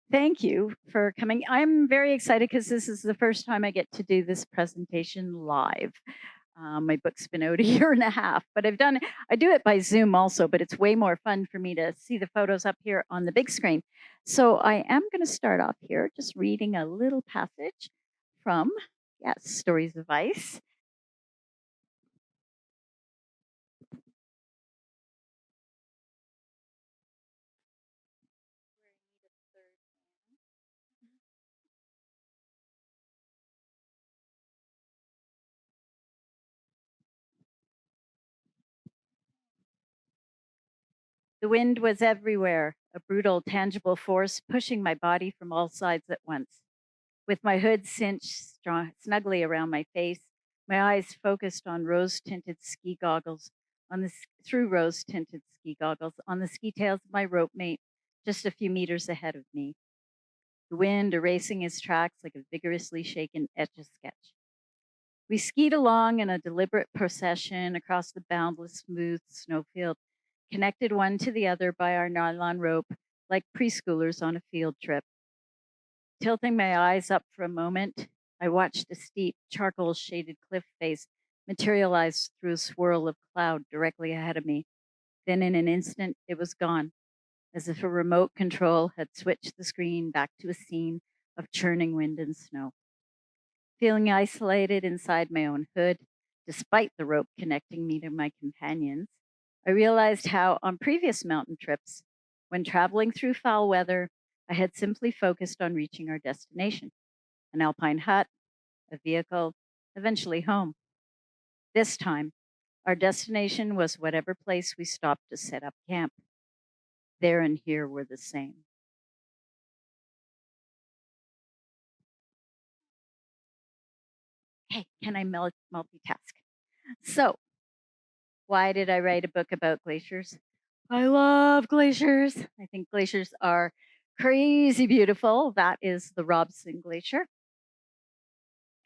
Thank you for coming. I'm very excited because this is the first time I get to do this presentation live. My book's been out a year and a half, but I do it by Zoom also, but it's way more fun for me to see the photos up here on the big screen. So I am going to start off here just reading a little passage from, yes, Stories of Ice. The wind was everywhere, a brutal, tangible force pushing my body from all sides at once. With my hood cinched snugly around my face, my eyes focused on rose-tinted ski goggles through rose-tinted ski goggles on the ski tails of my rope mate, just a few meters ahead of me. The wind erasing his tracks like a vigorously shaken etch-a-sketch. We skied along in a deliberate procession across the boundless, smooth snowfield, connected one to the other by our nylon rope, like preschoolers on a field trip. Tilting my eyes up for a moment, I watched a steep, charcoal-shaded cliff face materialize through a swirl of cloud directly ahead of me. Then in an instant, it was gone, as if a remote control had switched the screen back to a scene of churning wind and snow. Feeling isolated inside my own hood, despite the rope connecting me to my companions, I realized how, on previous mountain trips, when traveling through foul weather, I had simply focused on reaching our destination, an alpine hut, a vehicle, eventually home. This time, our destination was whatever place we stopped to set up camp. There and here were the same. Hey, can I multitask? So, why did I write a book about glaciers? I love glaciers. I think glaciers are crazy beautiful. That is the Robson Glacier.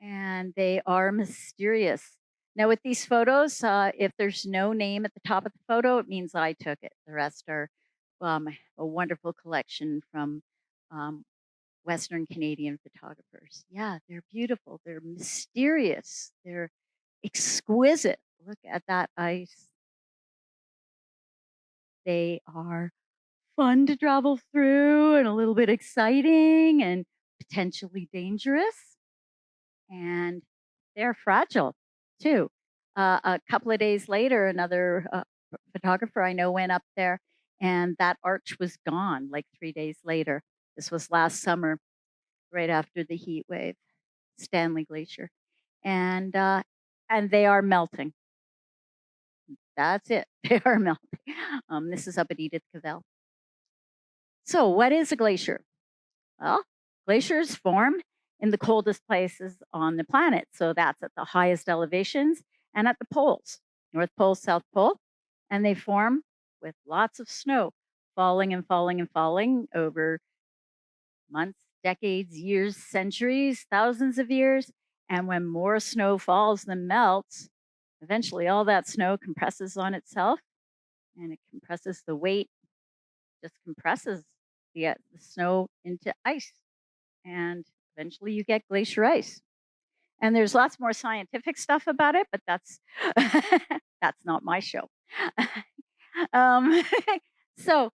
And they are mysterious. Now, with these photos, if there's no name at the top of the photo, it means I took it. The rest are a wonderful collection from Western Canadian photographers. Yeah, they're beautiful. They're mysterious. They're exquisite. Look at that ice. They are fun to travel through and a little bit exciting and potentially dangerous. And they're fragile too. A couple of days later, another photographer I know went up there and that arch was gone like 3 days later. This was last summer, right after the heat wave, Stanley Glacier. And they are melting. That's it. They are melting. This is up at Edith Cavell. So, what is a glacier? Well, glaciers form in the coldest places on the planet. So that's at the highest elevations and at the poles, North Pole, South Pole. And they form with lots of snow falling and falling and falling over months, decades, years, centuries, thousands of years. And when more snow falls than melts, eventually all that snow compresses on itself and it compresses the weight, just compresses the snow into ice. And eventually you get glacier ice. And there's lots more scientific stuff about it, but that's that's not my show. um, so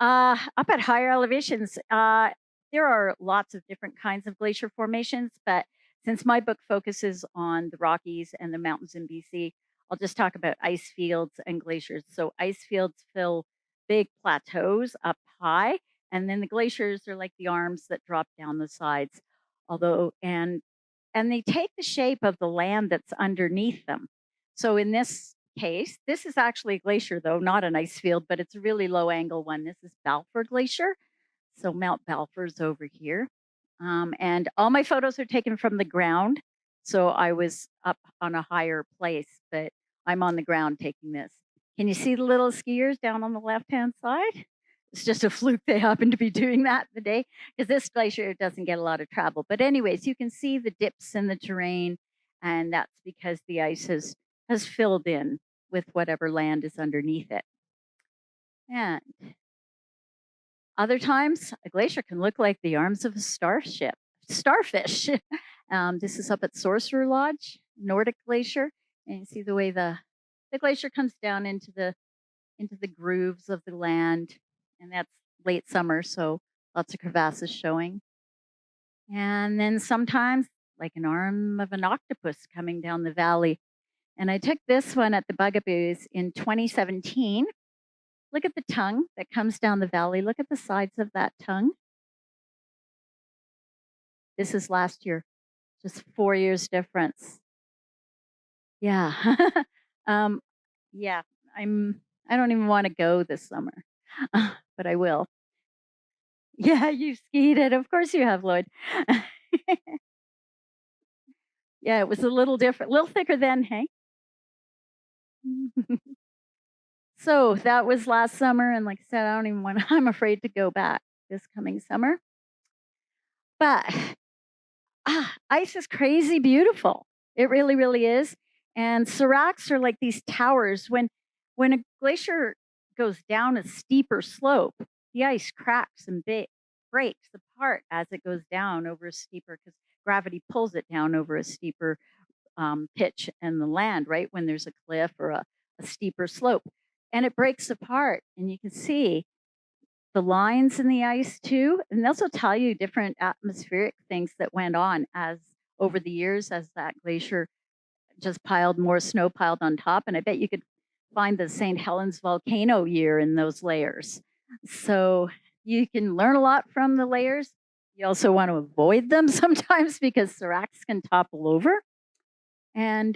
up at higher elevations, there are lots of different kinds of glacier formations, but since my book focuses on the Rockies and the mountains in BC, I'll just talk about ice fields and glaciers. So ice fields fill big plateaus up high, and then the glaciers are like the arms that drop down the sides. Although and they take the shape of the land that's underneath them. So in this case, this is actually a glacier, though, not an ice field, but it's a really low angle one. This is Balfour Glacier. So Mount Balfour's over here. And all my photos are taken from the ground. So I was up on a higher place, but I'm on the ground taking this. Can you see the little skiers down on the left-hand side? It's just a fluke they happen to be doing that the day because this glacier doesn't get a lot of travel. But anyways, you can see the dips in the terrain, and that's because the ice has filled in with whatever land is underneath it. And Other times, a glacier can look like the arms of a starfish. This is up at Sorcerer Lodge, Nordic Glacier, and you see the way the glacier comes down into the grooves of the land, and that's late summer, so lots of crevasses showing. And then sometimes, like an arm of an octopus coming down the valley. And I took this one at the Bugaboos in 2017. Look at the tongue that comes down the valley. Look at the sides of that tongue. This is last year, just 4 years difference. Yeah. um, yeah, I don't even want to go this summer, but I will. Yeah, you skied it. Of course you have, Lloyd. Yeah, it was a little different, a little thicker then, hey? So that was last summer, and like I said, I don't even want. I'm afraid to go back this coming summer. But ice is crazy beautiful. It really, really is. And seracs are like these towers. When a glacier goes down a steeper slope, the ice cracks and breaks apart as it goes down over a steeper, because gravity pulls it down over a steeper pitch in the land, right? When there's a cliff or a steeper slope, and it breaks apart, and you can see the lines in the ice too. And they'll also tell you different atmospheric things that went on as over the years as that glacier just piled more snow piled on top. And I bet you could find the St. Helens volcano year in those layers. So you can learn a lot from the layers. You also want to avoid them sometimes because seracs can topple over. And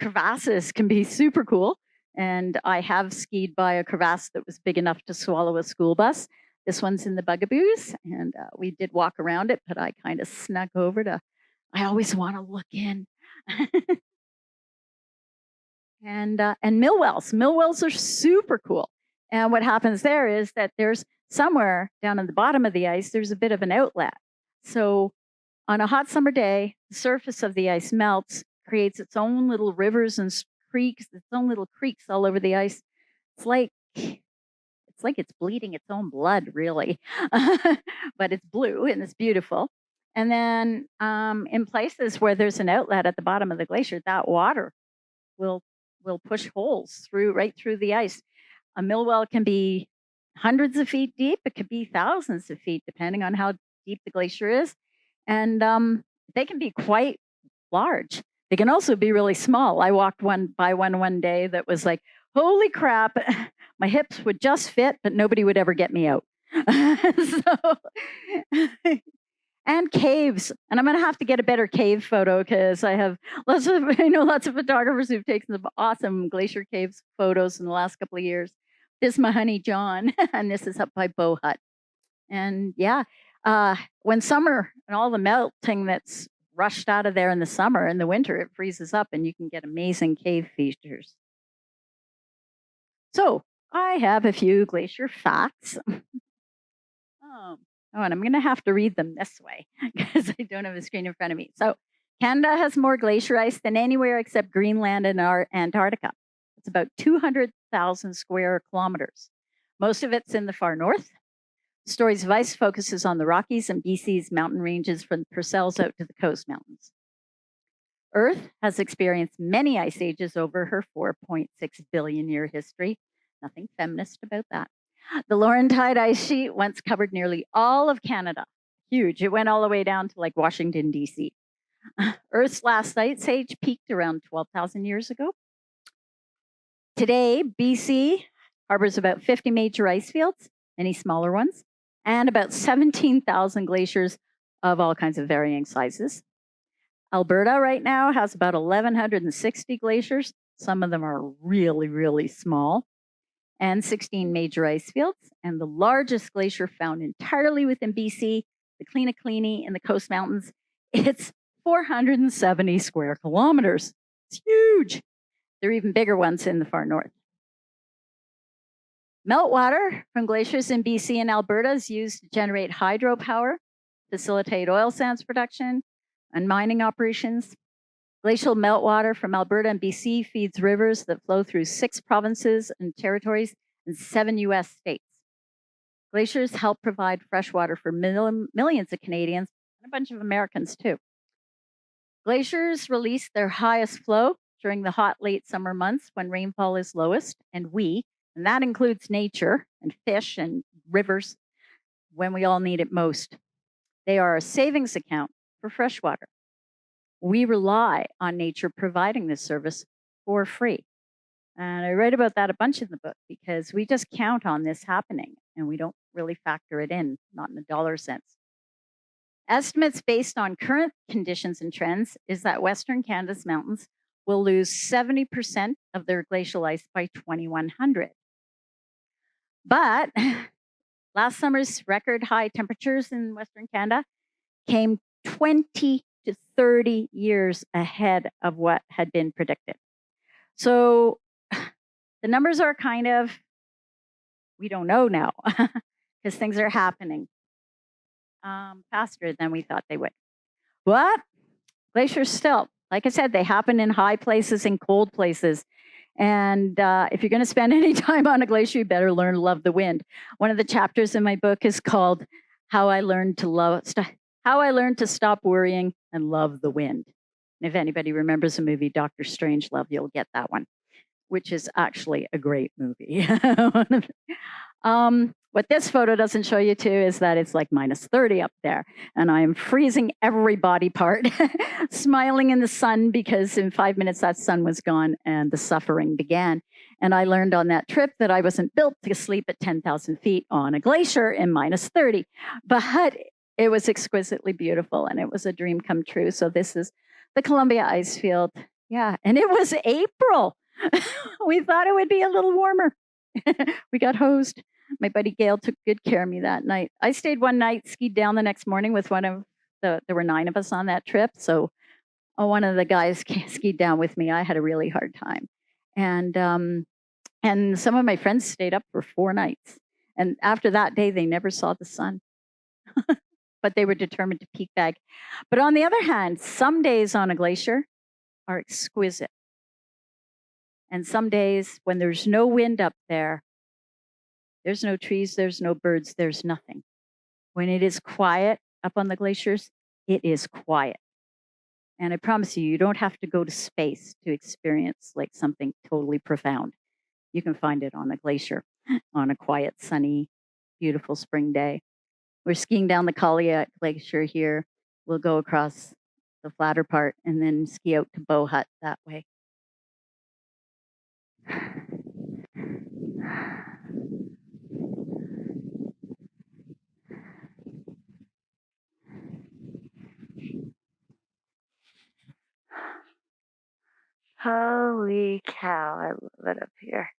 crevasses can be super cool. And I have skied by a crevasse that was big enough to swallow a school bus. This one's in the Bugaboos, and we did walk around it, but I kind of snuck over to, I always want to look in. And mill wells. Mill wells are super cool. And what happens there is that there's somewhere down at the bottom of the ice, there's a bit of an outlet. So on a hot summer day, the surface of the ice melts, creates its own little rivers and creeks, its own little creeks all over the ice. It's like it's bleeding its own blood, really, but it's blue and it's beautiful. And then in places where there's an outlet at the bottom of the glacier, that water will push holes right through the ice. A mill well can be hundreds of feet deep. It could be thousands of feet, depending on how deep the glacier is. And they can be quite large. They can also be really small. I walked by one day that was like, holy crap, my hips would just fit, but nobody would ever get me out. And caves. And I'm going to have to get a better cave photo because I know lots of photographers who've taken some awesome glacier caves photos in the last couple of years. This is my honey John, and this is up by Mons Hut. And yeah, when summer and all the melting that's rushed out of there in the summer, in the winter, it freezes up and you can get amazing cave features. So I have a few glacier facts. And I'm going to have to read them this way because I don't have a screen in front of me. So Canada has more glacier ice than anywhere except Greenland and Antarctica. It's about 200,000 square kilometers. Most of it's in the far north. Stories of Ice focuses on the Rockies and BC's mountain ranges from the Purcells out to the coast mountains. Earth has experienced many ice ages over her 4.6 billion year history. Nothing feminist about that. The Laurentide ice sheet once covered nearly all of Canada. Huge. It went all the way down to like Washington, D.C. Earth's last ice age peaked around 12,000 years ago. Today, BC harbors about 50 major ice fields, many smaller ones, and about 17,000 glaciers of all kinds of varying sizes. Alberta right now has about 1,160 glaciers. Some of them are really, really small, and 16 major ice fields. And the largest glacier found entirely within BC, the Kleeneklini in the Coast Mountains, it's 470 square kilometers. It's huge. There are even bigger ones in the far north. Meltwater from glaciers in BC and Alberta is used to generate hydropower, facilitate oil sands production, and mining operations. Glacial meltwater from Alberta and BC feeds rivers that flow through 6 provinces and territories and 7 US states. Glaciers help provide fresh water for millions of Canadians and a bunch of Americans too. Glaciers release their highest flow during the hot late summer months when rainfall is lowest, and that includes nature and fish and rivers, when we all need it most. They are a savings account for fresh water. We rely on nature providing this service for free. And I write about that a bunch in the book because we just count on this happening and we don't really factor it in, not in a dollar sense. Estimates based on current conditions and trends is that Western Canada's mountains will lose 70% of their glacial ice by 2100. But last summer's record high temperatures in Western Canada came 20 to 30 years ahead of what had been predicted. So the numbers are kind of, we don't know now because things are happening faster than we thought they would. But glaciers still, like I said, they happen in high places and cold places. And if you're going to spend any time on a glacier, you better learn to love the wind. One of the chapters in my book is called How I Learned to Stop Worrying and Love the Wind. And if anybody remembers the movie Dr. Strangelove, you'll get that one, which is actually a great movie. What this photo doesn't show you too is that it's like minus 30 up there, and I am freezing every body part, smiling in the sun because in 5 minutes that sun was gone and the suffering began. And I learned on that trip that I wasn't built to sleep at 10,000 feet on a glacier in minus 30, but it was exquisitely beautiful and it was a dream come true. So this is the Columbia ice field. Yeah, and it was April. We thought it would be a little warmer. We got hosed. My buddy Gail took good care of me that night. I stayed one night, skied down the next morning with there were 9 of us on that trip. So one of the guys skied down with me. I had a really hard time. And some of my friends stayed up for 4 nights. And after that day, they never saw the sun. But they were determined to peak back. But on the other hand, some days on a glacier are exquisite. And some days when there's no wind up there's no trees, there's no birds, there's nothing. When it is quiet up on the glaciers, it is quiet. And I promise you, you don't have to go to space to experience like something totally profound. You can find it on a glacier on a quiet, sunny, beautiful spring day. We're skiing down the Kalia Glacier here. We'll go across the flatter part and then ski out to Mons Hut that way. Holy cow, I love it up here.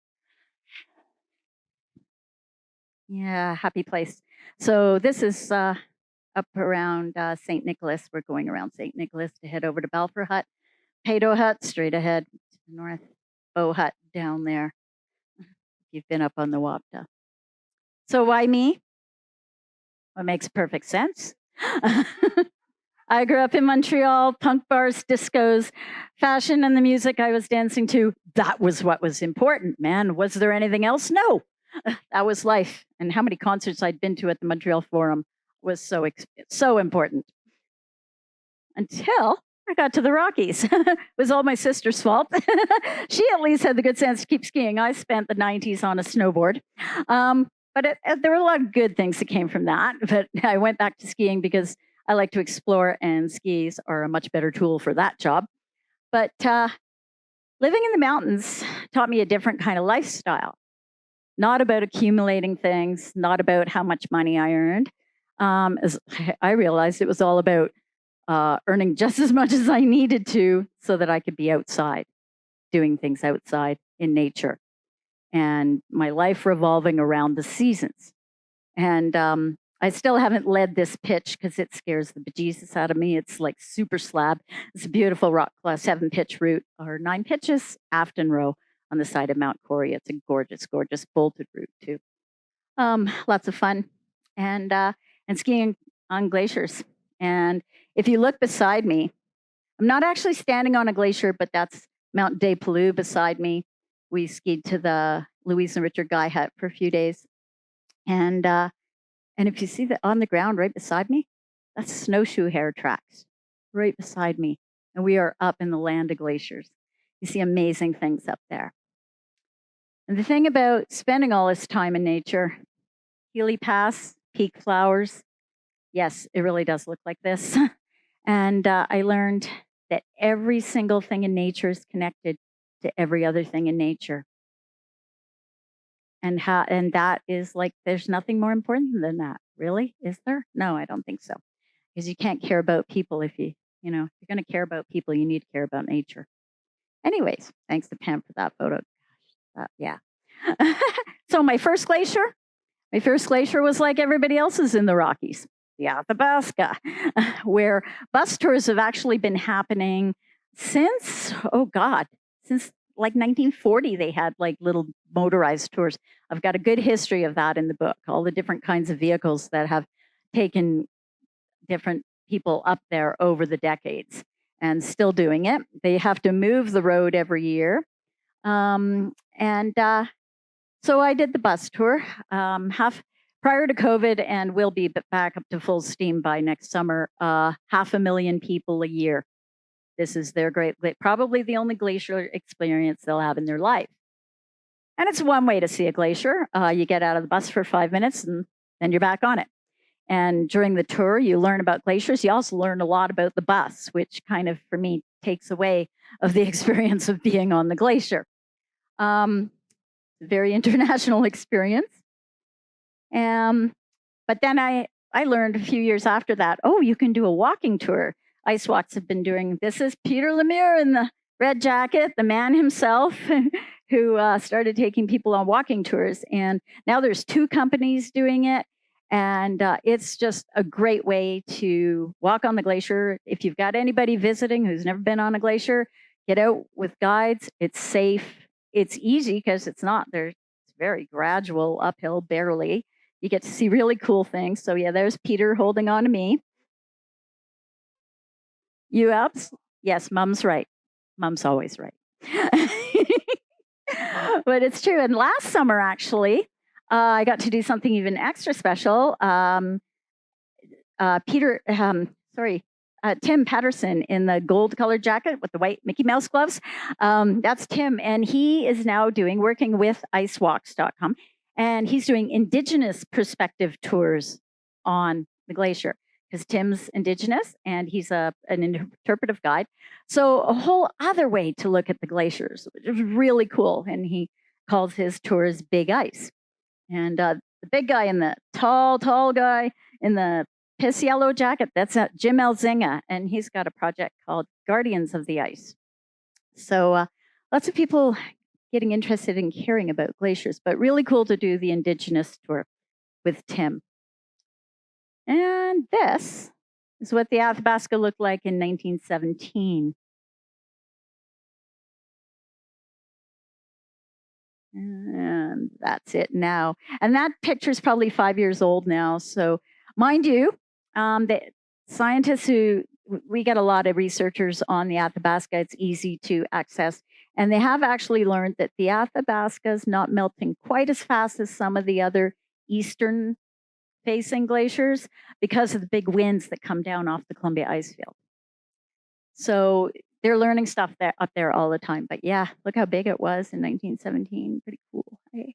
Yeah, happy place. So this is up around St. Nicholas. We're going around St. Nicholas to head over to Balfour Hut, Plato Hut, straight ahead to the north, Mons Hut down there. If you've been up on the Wapta. So why me? Well, it makes perfect sense. I grew up in Montreal, punk bars, discos, fashion, and the music I was dancing to. That was what was important, man. Was there anything else? No. That was life. And how many concerts I'd been to at the Montreal Forum was so important. Until I got to the Rockies. It was all my sister's fault. She at least had the good sense to keep skiing. I spent the 90s on a snowboard. But there were a lot of good things that came from that. But I went back to skiing because I like to explore, and skis are a much better tool for that job. But living in the mountains taught me a different kind of lifestyle. Not about accumulating things, not about how much money I earned. As I realized it was all about earning just as much as I needed to so that I could be outside, doing things outside in nature. And my life revolving around the seasons. And I still haven't led this pitch because it scares the bejesus out of me. It's like super slab. It's a beautiful rock class 7 pitch route, or 9 pitches, Afton Row on the side of Mount Corey. It's a gorgeous, gorgeous bolted route too. Lots of fun, and skiing on glaciers. And if you look beside me, I'm not actually standing on a glacier, but that's Mount Des Pelous beside me. We skied to the Louise and Richard Guy Hut for a few days. And And if you see that on the ground right beside me, that's snowshoe hair tracks right beside me. And we are up in the land of glaciers. You see amazing things up there. And the thing about spending all this time in nature, Healy Pass, peak flowers, yes, it really does look like this. And I learned that every single thing in nature is connected to every other thing in nature. And that is like, there's nothing more important than that. Really? Is there? No, I don't think so. Because you can't care about people if if you're going to care about people, you need to care about nature. Anyways, thanks to Pam for that photo. Yeah. So my first glacier was like everybody else's in the Rockies, the Athabasca, where bus tours have actually been happening since like 1940. They had like little motorized tours. I've got a good history of that in the book, all the different kinds of vehicles that have taken different people up there over the decades and still doing it. They have to move the road every year. So I did the bus tour half prior to COVID, and we'll be back up to full steam by next summer. 500,000 people a year. This is their probably the only glacier experience they'll have in their life. And it's one way to see a glacier. You get out of the bus for 5 minutes and then you're back on it. And during the tour, you learn about glaciers. You also learn a lot about the bus, which kind of, for me, takes away of the experience of being on the glacier. Very international experience. But then I learned a few years after that, you can do a walking tour. Ice Walks have been doing, this is Peter Lemire in the red jacket, the man himself, who started taking people on walking tours. And now there's 2 companies doing it. And it's just a great way to walk on the glacier. If you've got anybody visiting who's never been on a glacier, get out with guides. It's safe. It's easy because it's very gradual, uphill, barely. You get to see really cool things. So yeah, there's Peter holding on to me. You ups? Yes, Mom's right. Mom's always right. But it's true. And last summer, actually, I got to do something even extra special. Tim Patterson in the gold-colored jacket with the white Mickey Mouse gloves. That's Tim, and he is now working with icewalks.com, and he's doing Indigenous perspective tours on the glacier because Tim's Indigenous and he's an interpretive guide. So a whole other way to look at the glaciers, which is really cool. And he calls his tours Big Ice. And the big guy and the tall guy in the piss yellow jacket, that's Jim Elzinga, and he's got a project called Guardians of the Ice. So lots of people getting interested in caring about glaciers, but really cool to do the Indigenous tour with Tim. And this is what the Athabasca looked like in 1917. And that's it now. And that picture is probably 5 years old now. So mind you, the scientists we get a lot of researchers on the Athabasca. It's easy to access. And they have actually learned that the Athabasca is not melting quite as fast as some of the other eastern facing glaciers because of the big winds that come down off the Columbia ice field. So they're learning stuff up there all the time. But yeah, look how big it was in 1917. Pretty cool. Hey.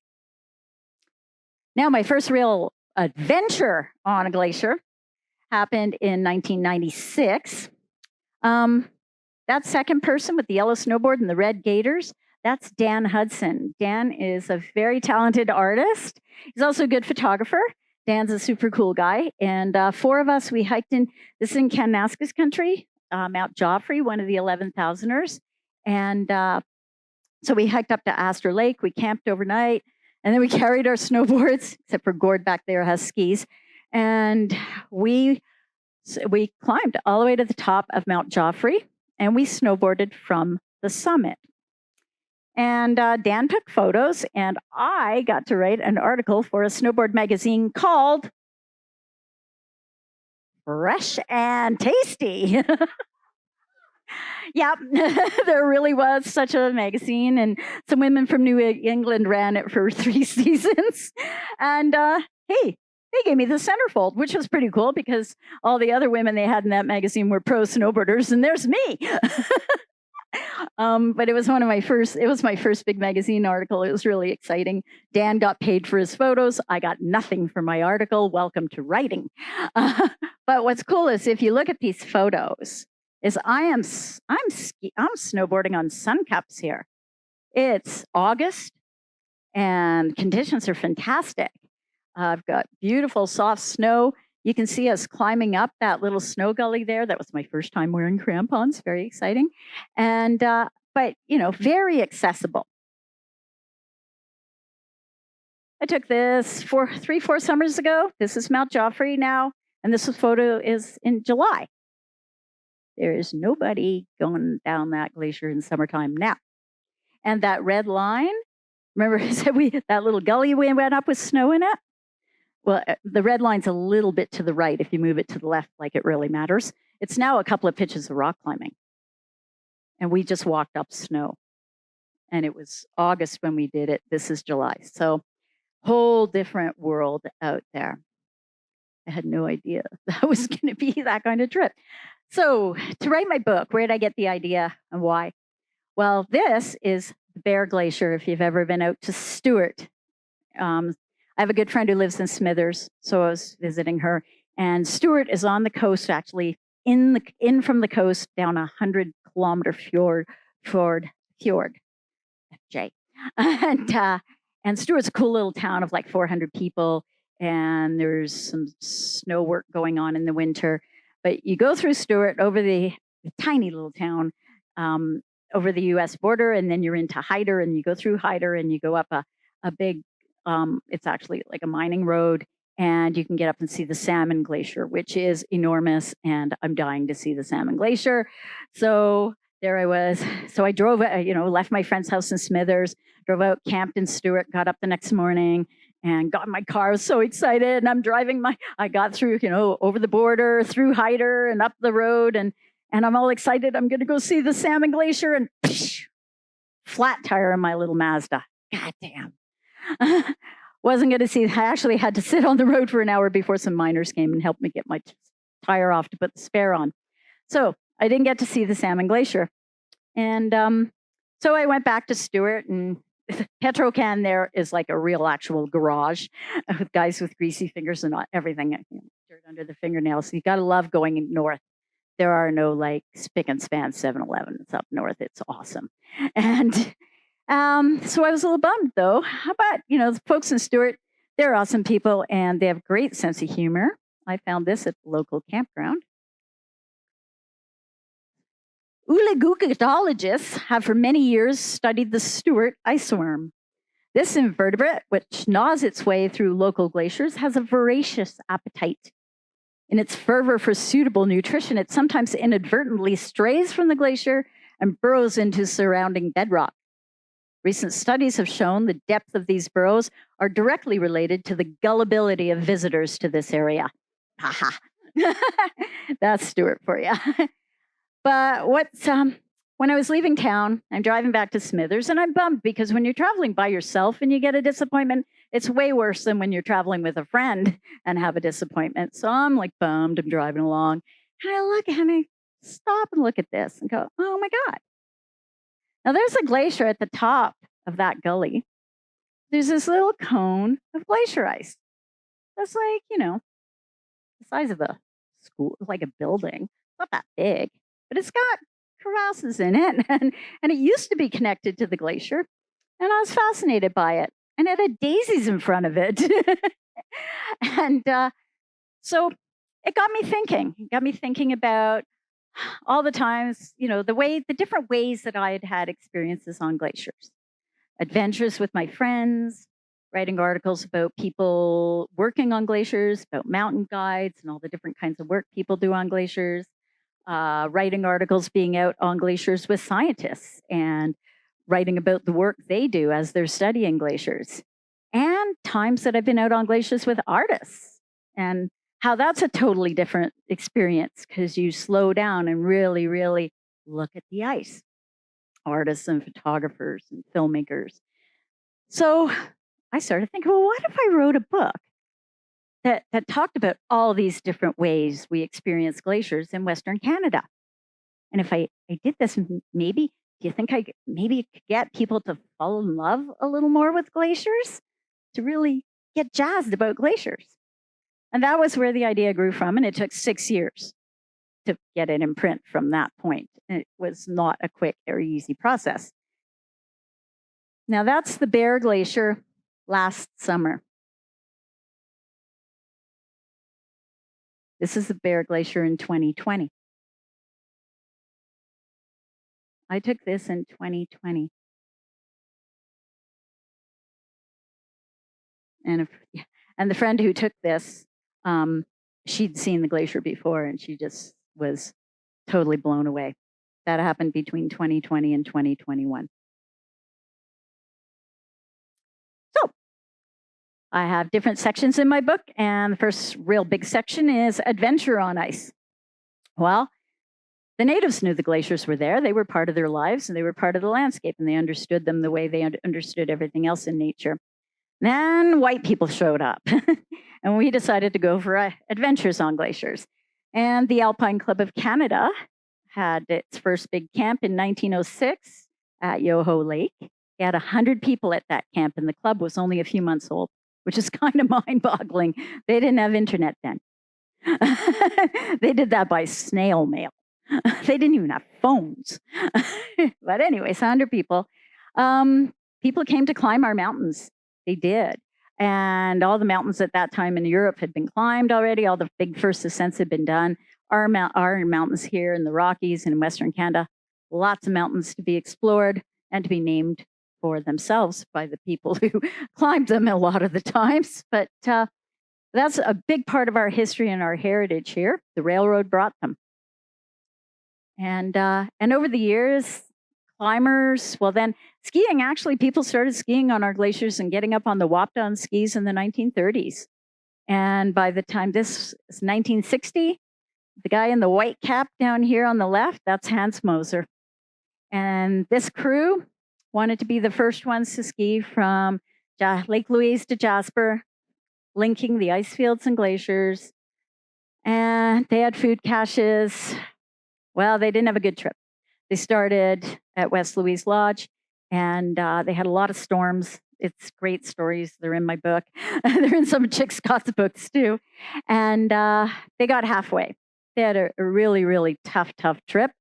Now, my first real adventure on a glacier happened in 1996. That second person with the yellow snowboard and the red gaiters, that's Dan Hudson. Dan is a very talented artist. He's also a good photographer. Dan's a super cool guy. And 4 of us, we hiked this is in Kananaskis country, Mount Joffre, one of the 11,000ers. And so we hiked up to Astor Lake. We camped overnight. And then we carried our snowboards, except for Gord back there has skis. And we climbed all the way to the top of Mount Joffre. And we snowboarded from the summit. And Dan took photos, and I got to write an article for a snowboard magazine called Fresh and Tasty. Yep, there really was such a magazine, and some women from New England ran it for 3 seasons. And hey, they gave me the centerfold, which was pretty cool because all the other women they had in that magazine were pro snowboarders, and there's me. But it was it was my first big magazine article. It was really exciting. Dan got paid for his photos. I got nothing for my article. Welcome to writing. But what's cool is if you look at these photos, is I'm snowboarding on sun caps here. It's August and conditions are fantastic. I've got beautiful soft snow. You can see us climbing up that little snow gully there. That was my first time wearing crampons. Very exciting. And, but, very accessible. I took this 4 summers ago. This is Mount Joffre now. And this photo is in July. There is nobody going down that glacier in summertime now. And that red line, remember I said that little gully we went up with snow in it? Well, the red line's a little bit to the right if you move it to the left like it really matters. It's now a couple of pitches of rock climbing. And we just walked up snow. And it was August when we did it. This is July. So whole different world out there. I had no idea that was going to be that kind of trip. So to write my book, where did I get the idea and why? Well, this is the Bear Glacier, if you've ever been out to Stuart. I have a good friend who lives in Smithers, so I was visiting her. And Stuart is on the coast, actually, in from the coast down 100-kilometer fjord, FJ. And Stuart's a cool little town of like 400 people, and there's some snow work going on in the winter. But you go through Stuart over the tiny little town, over the U.S. border, and then you're into Hyder, and you go through Hyder, and you go up a big, it's actually like a mining road, and you can get up and see the Salmon Glacier, which is enormous, and I'm dying to see the Salmon Glacier. So there I was. So I drove, left my friend's house in Smithers, drove out, camped in Stuart, got up the next morning, and got in my car. I was so excited, and I'm driving I got through, over the border, through Hyder, and up the road, and I'm all excited. I'm going to go see the Salmon Glacier, and flat tire in my little Mazda. God damn. Wasn't going to see. I actually had to sit on the road for an hour before some miners came and helped me get my tire off to put the spare on. So I didn't get to see the Salmon Glacier. And so I went back to Stuart, and Petrocan there is like a real actual garage with guys with greasy fingers and everything, dirt under the fingernails. So you got to love going north. There are no like spick and span 7-Eleven. It's up north. It's awesome. And so I was a little bummed though. But, the folks in Stuart, they're awesome people and they have a great sense of humor. I found this at the local campground. Oligocetologists have for many years studied the Stuart Ice Worm. This invertebrate, which gnaws its way through local glaciers, has a voracious appetite. In its fervor for suitable nutrition, it sometimes inadvertently strays from the glacier and burrows into surrounding bedrock. Recent studies have shown the depth of these burrows are directly related to the gullibility of visitors to this area. Haha. That's Stuart for you. But when I was leaving town, I'm driving back to Smithers, and I'm bummed because when you're traveling by yourself and you get a disappointment, it's way worse than when you're traveling with a friend and have a disappointment. So I'm like bummed. I'm driving along, and I look and I stop and look at this and go, oh my God. Now there's a glacier at the top of that gully. There's this little cone of glacier ice. That's like, the size of a school, like a building. Not that big, but it's got crevasses in it. And it used to be connected to the glacier. And I was fascinated by it. And it had daisies in front of it. And so it got me thinking. It got me thinking about all the times, the different ways that I had had experiences on glaciers. Adventures with my friends, writing articles about people working on glaciers, about mountain guides and all the different kinds of work people do on glaciers. Writing articles being out on glaciers with scientists and writing about the work they do as they're studying glaciers. And times that I've been out on glaciers with artists and how that's a totally different experience because you slow down and really, really look at the ice. Artists and photographers and filmmakers. So I started thinking, well, what if I wrote a book that talked about all these different ways we experience glaciers in Western Canada. And if I did this, maybe, do you think maybe could get people to fall in love a little more with glaciers, to really get jazzed about glaciers? And that was where the idea grew from. And it took 6 years to get it in print from that point. It was not a quick or easy process. Now, that's the Bear Glacier last summer. This is the Bear Glacier in 2020. I took this in 2020. And the friend who took this, she'd seen the glacier before, and she just was totally blown away. That happened between 2020 and 2021. So I have different sections in my book, and the first real big section is adventure on ice. Well, the natives knew the glaciers were there. They were part of their lives, and they were part of the landscape, and they understood them the way they understood everything else in nature. Then white people showed up, and we decided to go for adventures on glaciers. And the Alpine Club of Canada had its first big camp in 1906 at Yoho Lake. They had 100 people at that camp, and the club was only a few months old, which is kind of mind-boggling. They didn't have internet then. They did that by snail mail. They didn't even have phones. But anyways, 100 people. People came to climb our mountains. They did. And all the mountains at that time in Europe had been climbed already. All the big first ascents had been done. Our mountains here in the Rockies and in Western Canada, lots of mountains to be explored and to be named for themselves by the people who climbed them a lot of the times. But that's a big part of our history and our heritage here. The railroad brought them. And over the years, climbers, well then skiing, actually people started skiing on our glaciers and getting up on the Wapta on skis in the 1930s. And by the time this is 1960, the guy in the white cap down here on the left, that's Hans Moser. And this crew wanted to be the first ones to ski from Lake Louise to Jasper, linking the ice fields and glaciers. And they had food caches. Well, they didn't have a good trip. They started at West Louise Lodge, and they had a lot of storms. It's great stories. They're in my book. They're in some of Chick Scott's books too. And they got halfway. They had a really, really tough trip,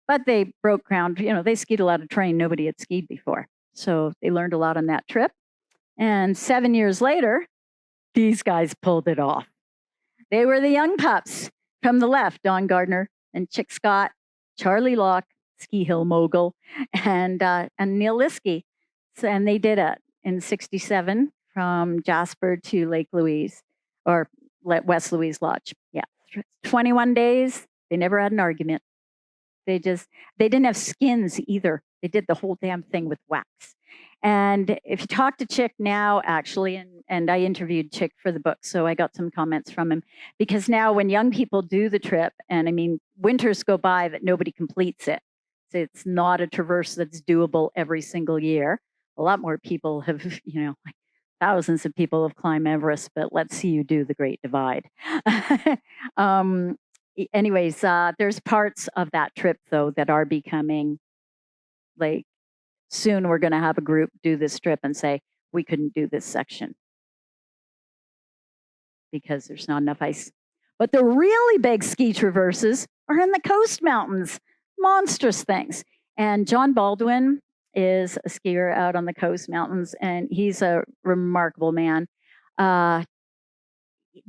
but they broke ground. You know, they skied a lot of terrain nobody had skied before. So they learned a lot on that trip. And 7 years later, these guys pulled it off. They were the young pups from the left, Don Gardner and Chick Scott, Charlie Locke, ski hill mogul, and Neil Liskey. So, and they did it in 67 from Jasper to Lake Louise, or West Louise Lodge. Yeah, 21 days. They never had an argument. They didn't have skins either. They did the whole damn thing with wax. And if you talk to Chick now, actually, and I interviewed Chick for the book, so I got some comments from him, because now when young people do the trip, and I mean, winters go by that nobody completes it. So it's not a traverse that's doable every single year. A lot more people have, you know, like thousands of people have climbed Everest, but let's see you do the Great Divide. Anyways, there's parts of that trip, though, that are becoming like, soon we're going to have a group do this trip and say, we couldn't do this section because there's not enough ice. But the really big ski traverses are in the coast mountains, monstrous things. And John Baldwin is a skier out on the coast mountains, and he's a remarkable man.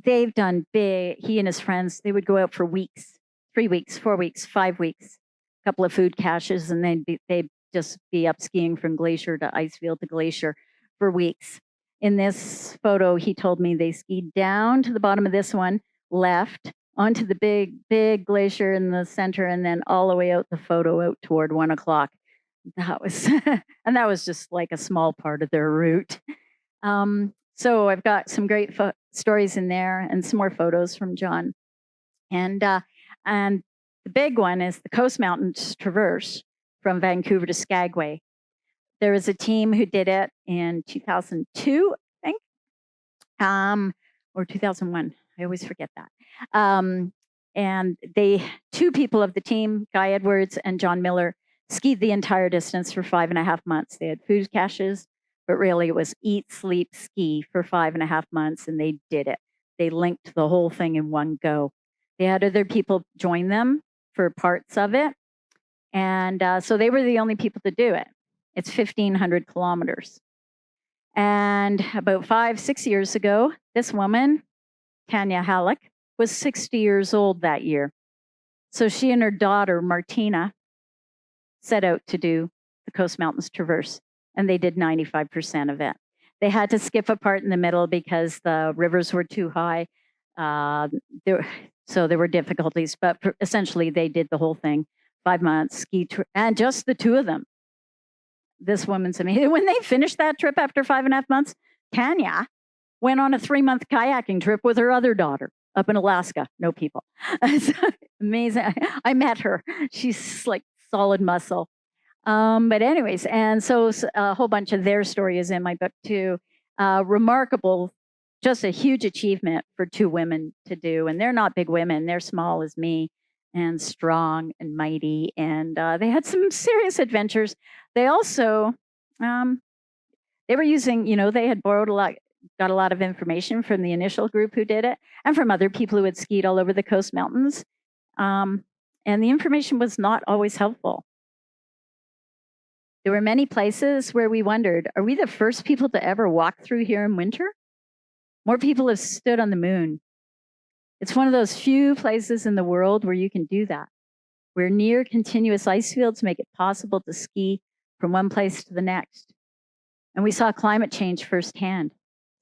They've done big, he and his friends, they would go out for weeks, 3 weeks, 4 weeks, 5 weeks, a couple of food caches, and they'd just be up skiing from glacier to ice field to glacier for weeks. In this photo, he told me they skied down to the bottom of this one, left onto the big glacier in the center, and then all the way out the photo out toward 1 o'clock. That was, and that was just like a small part of their route. So I've got some great stories in there and some more photos from John. And the big one is the Coast Mountains Traverse from Vancouver to Skagway. There was a team who did it in 2002, I think. or 2001. I always forget that. And two people of the team, Guy Edwards and John Miller, skied the entire distance for 5.5 months. They had food caches, but really it was eat, sleep, ski for 5.5 months, and they did it. They linked the whole thing in one go. They had other people join them for parts of it, and so they were the only people to do it. It's 1,500 kilometers. And about 5-6 years ago, this woman, Tanya Halleck, was 60 years old that year. So she and her daughter, Martina, set out to do the Coast Mountains Traverse, and they did 95% of it. They had to skip a part in the middle because the rivers were too high. So there were difficulties, but essentially they did the whole thing, 5 months, and just the two of them. This woman's amazing. When they finished that trip after 5.5 months, Tanya went on a 3-month kayaking trip with her other daughter up in Alaska. No people. It's amazing. I met her. She's like solid muscle. But anyways, and so a whole bunch of their story is in my book too. Remarkable, just a huge achievement for two women to do. And they're not big women. They're small as me and strong and mighty. And they had some serious adventures. They also, they were using, they had borrowed got a lot of information from the initial group who did it and from other people who had skied all over the Coast Mountains. And the information was not always helpful. There were many places where we wondered, are we the first people to ever walk through here in winter? More people have stood on the moon. It's one of those few places in the world where you can do that, where near continuous ice fields make it possible to ski from one place to the next. And we saw climate change firsthand,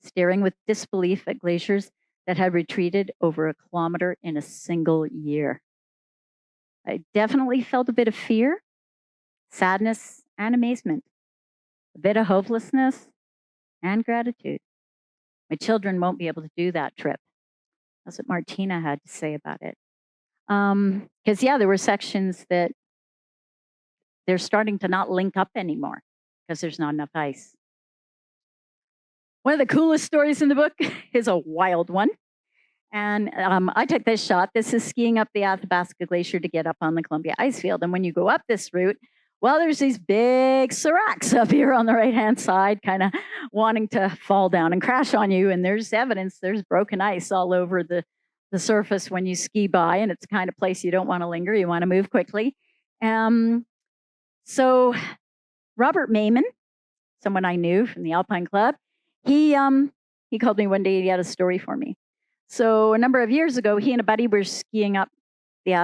staring with disbelief at glaciers that had retreated over a kilometer in a single year. I definitely felt a bit of fear, sadness, and amazement, a bit of hopelessness and gratitude. My children won't be able to do that trip. That's what Martina had to say about it. Because, there were sections that they're starting to not link up anymore because there's not enough ice. One of the coolest stories in the book is a wild one. And I took this shot. This is skiing up the Athabasca Glacier to get up on the Columbia Icefield. And when you go up this route, there's these big seracs up here on the right-hand side, kind of wanting to fall down and crash on you. And there's evidence, there's broken ice all over the surface when you ski by. And it's the kind of place you don't want to linger. You want to move quickly. So Robert Mayman, someone I knew from the Alpine Club, he called me one day and he had a story for me. So a number of years ago, he and a buddy were skiing up the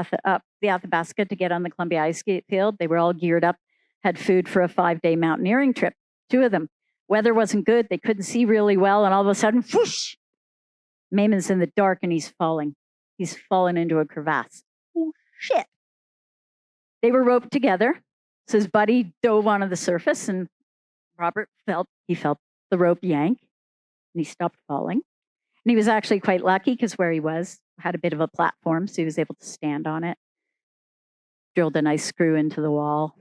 Athabasca to get on the Columbia Ice Field. They were all geared up, had food for a 5-day mountaineering trip, two of them. Weather wasn't good. They couldn't see really well. And all of a sudden, whoosh, Mayman's in the dark and he's falling. He's fallen into a crevasse. Oh, shit. They were roped together. So his buddy dove onto the surface and Robert felt the rope yank and he stopped falling. And he was actually quite lucky because where he was had a bit of a platform, so he was able to stand on it. Drilled a nice screw into the wall.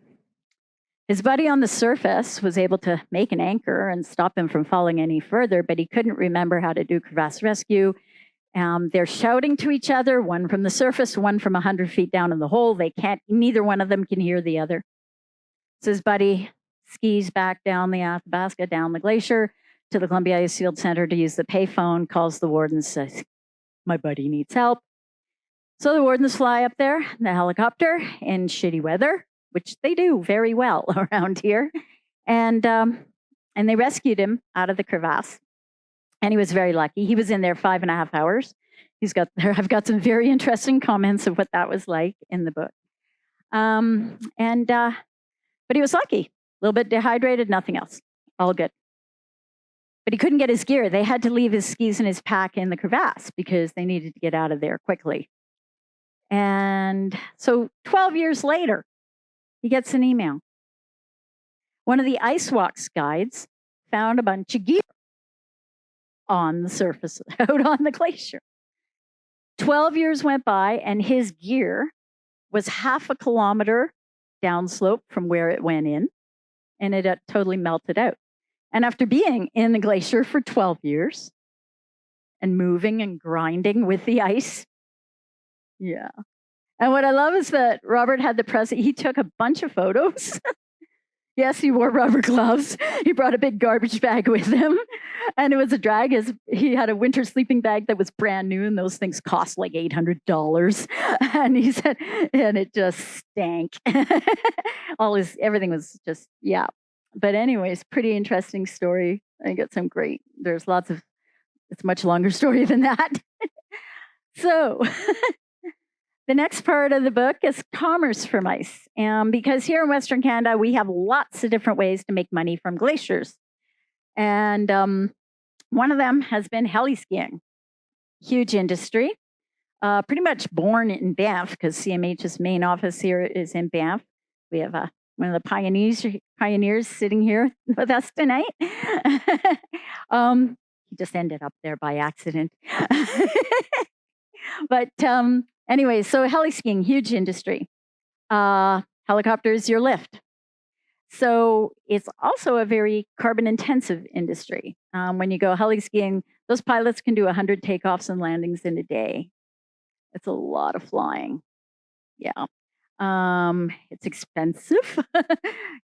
His buddy on the surface was able to make an anchor and stop him from falling any further, but he couldn't remember how to do crevasse rescue. They're shouting to each other, one from the surface, one from 100 feet down in the hole. Neither one of them can hear the other. So his buddy skis back down the Athabasca, down the glacier, to the Columbia Icefield Center to use the payphone, calls the warden, says, my buddy needs help. So the wardens fly up there in the helicopter in shitty weather, which they do very well around here. And they rescued him out of the crevasse. And he was very lucky. He was in there 5.5 hours. I've got some very interesting comments of what that was like in the book. But he was lucky. A little bit dehydrated, nothing else. All good. But he couldn't get his gear. They had to leave his skis and his pack in the crevasse because they needed to get out of there quickly. And so 12 years later, he gets an email. One of the Ice Walks guides found a bunch of gear on the surface, out on the glacier. 12 years went by and his gear was 0.5 kilometer downslope from where it went in, and it had totally melted out. And after being in the glacier for 12 years and moving and grinding with the ice. Yeah. And what I love is that Robert had the press. He took a bunch of photos. Yes, he wore rubber gloves. He brought a big garbage bag with him, and it was a drag. He had a winter sleeping bag that was brand new, and those things cost like $800. And he said, and it just stank. Everything was just, yeah. But anyways, pretty interesting story. I got some great. There's lots of. It's a much longer story than that. So. The next part of the book is commerce from ice. Because here in Western Canada, we have lots of different ways to make money from glaciers. And one of them has been heli skiing. Huge industry. Pretty much born in Banff, because CMH's main office here is in Banff. We have one of the pioneers sitting here with us tonight. He just ended up there by accident. But anyway, so heli skiing, huge industry. Helicopter is your lift. So it's also a very carbon intensive industry. When you go heli skiing, those pilots can do 100 takeoffs and landings in a day. It's a lot of flying. Yeah. It's expensive.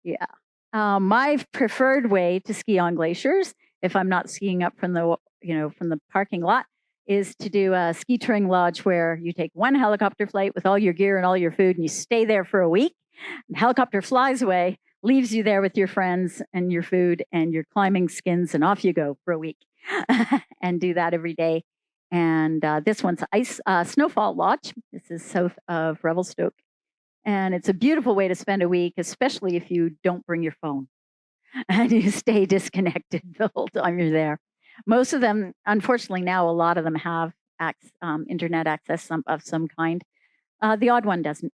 Yeah. My preferred way to ski on glaciers, if I'm not skiing up from the parking lot, is to do a ski touring lodge where you take one helicopter flight with all your gear and all your food, and you stay there for a week. The helicopter flies away, leaves you there with your friends and your food and your climbing skins, and off you go for a week. And do that every day. And this one's Snowfall Lodge. This is south of Revelstoke. And it's a beautiful way to spend a week, especially if you don't bring your phone and you stay disconnected the whole time you're there. Most of them, unfortunately, now a lot of them have internet access of some kind. The odd one doesn't.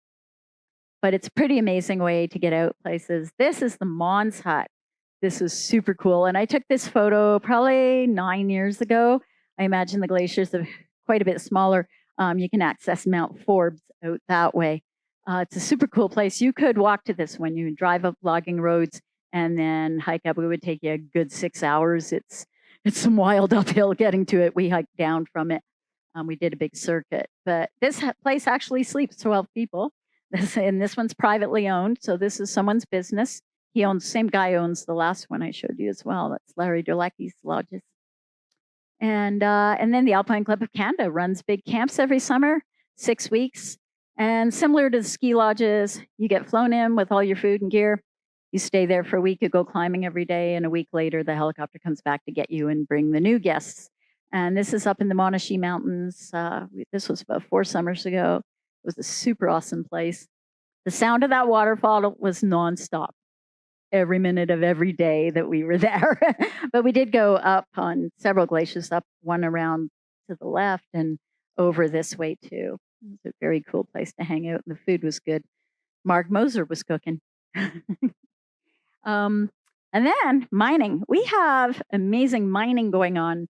But it's a pretty amazing way to get out places. This is the Mons Hut. This is super cool. And I took this photo probably 9 years ago. I imagine the glaciers are quite a bit smaller. You can access Mount Forbes out that way. It's a super cool place. You could walk to this when you drive up logging roads and then hike up. It would take you a good 6 hours. It's some wild uphill getting to it. We hiked down from it. We did a big circuit. But this place actually sleeps 12 people. This one's privately owned. So this is someone's business. Same guy owns the last one I showed you as well. That's Larry Durlecky's lodges. And then the Alpine Club of Canada runs big camps every summer, 6 weeks. And similar to the ski lodges, you get flown in with all your food and gear. You stay there for a week, you go climbing every day, and a week later, the helicopter comes back to get you and bring the new guests. And this is up in the Monashee Mountains. This was about 4 summers ago. It was a super awesome place. The sound of that waterfall was nonstop, every minute of every day that we were there. But we did go up on several glaciers, up one around to the left and over this way too. It was a very cool place to hang out, and the food was good. Mark Moser was cooking. And then mining. We have amazing mining going on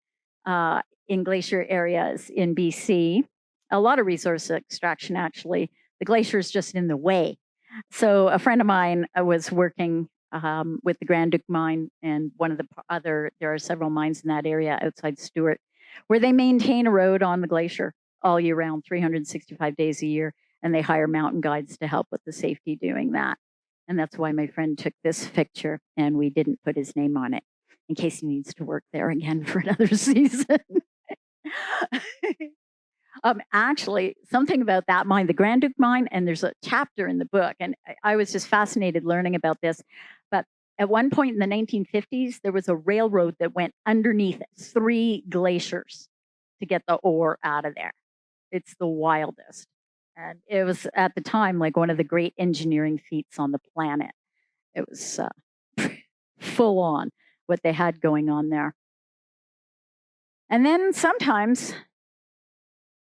in glacier areas in BC. A lot of resource extraction, actually. The glacier is just in the way. So a friend of mine was working with the Grand Duc mine and one of the there are several mines in that area outside Stuart, where they maintain a road on the glacier all year round, 365 days a year, and they hire mountain guides to help with the safety doing that. And that's why my friend took this picture, and we didn't put his name on it in case he needs to work there again for another season. Actually, something about that mine, the Grand Duc mine, and there's a chapter in the book, and I was just fascinated learning about this. But at one point in the 1950s, there was a railroad that went underneath 3 glaciers to get the ore out of there. It's the wildest. And it was at the time like one of the great engineering feats on the planet. It was full on what they had going on there. And then sometimes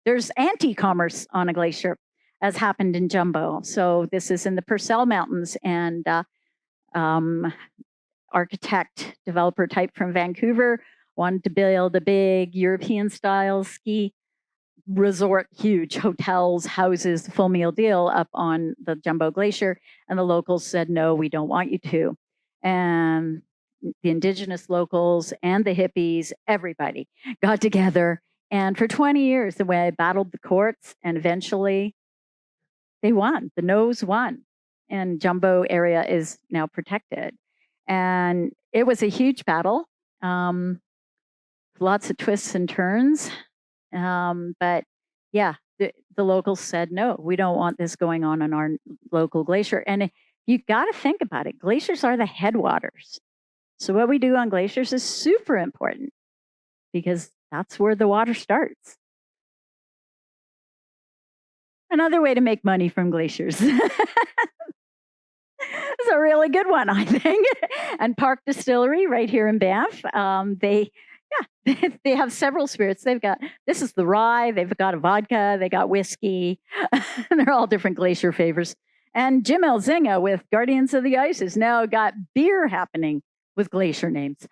there's anti-commerce on a glacier, as happened in Jumbo. So this is in the Purcell Mountains, and architect, developer type from Vancouver wanted to build a big European-style ski resort, huge hotels, houses, the full meal deal up on the Jumbo Glacier. And the locals said, no, we don't want you to. And the indigenous locals and the hippies, everybody got together And for 20 years, the way I battled the courts, and eventually they won. The no's won. And Jumbo area is now protected. And it was a huge battle. Lots of twists and turns. But yeah, the locals said, no, we don't want this going on our local glacier. And you got to think about it. Glaciers are the headwaters. So what we do on glaciers is super important because that's where the water starts. Another way to make money from glaciers. It's a really good one, I think. And Park Distillery right here in Banff, they have several spirits. This is the rye, they've got a vodka, they got whiskey. They're all different glacier favors. And Jim Elzinga with Guardians of the Ice has now got beer happening with glacier names.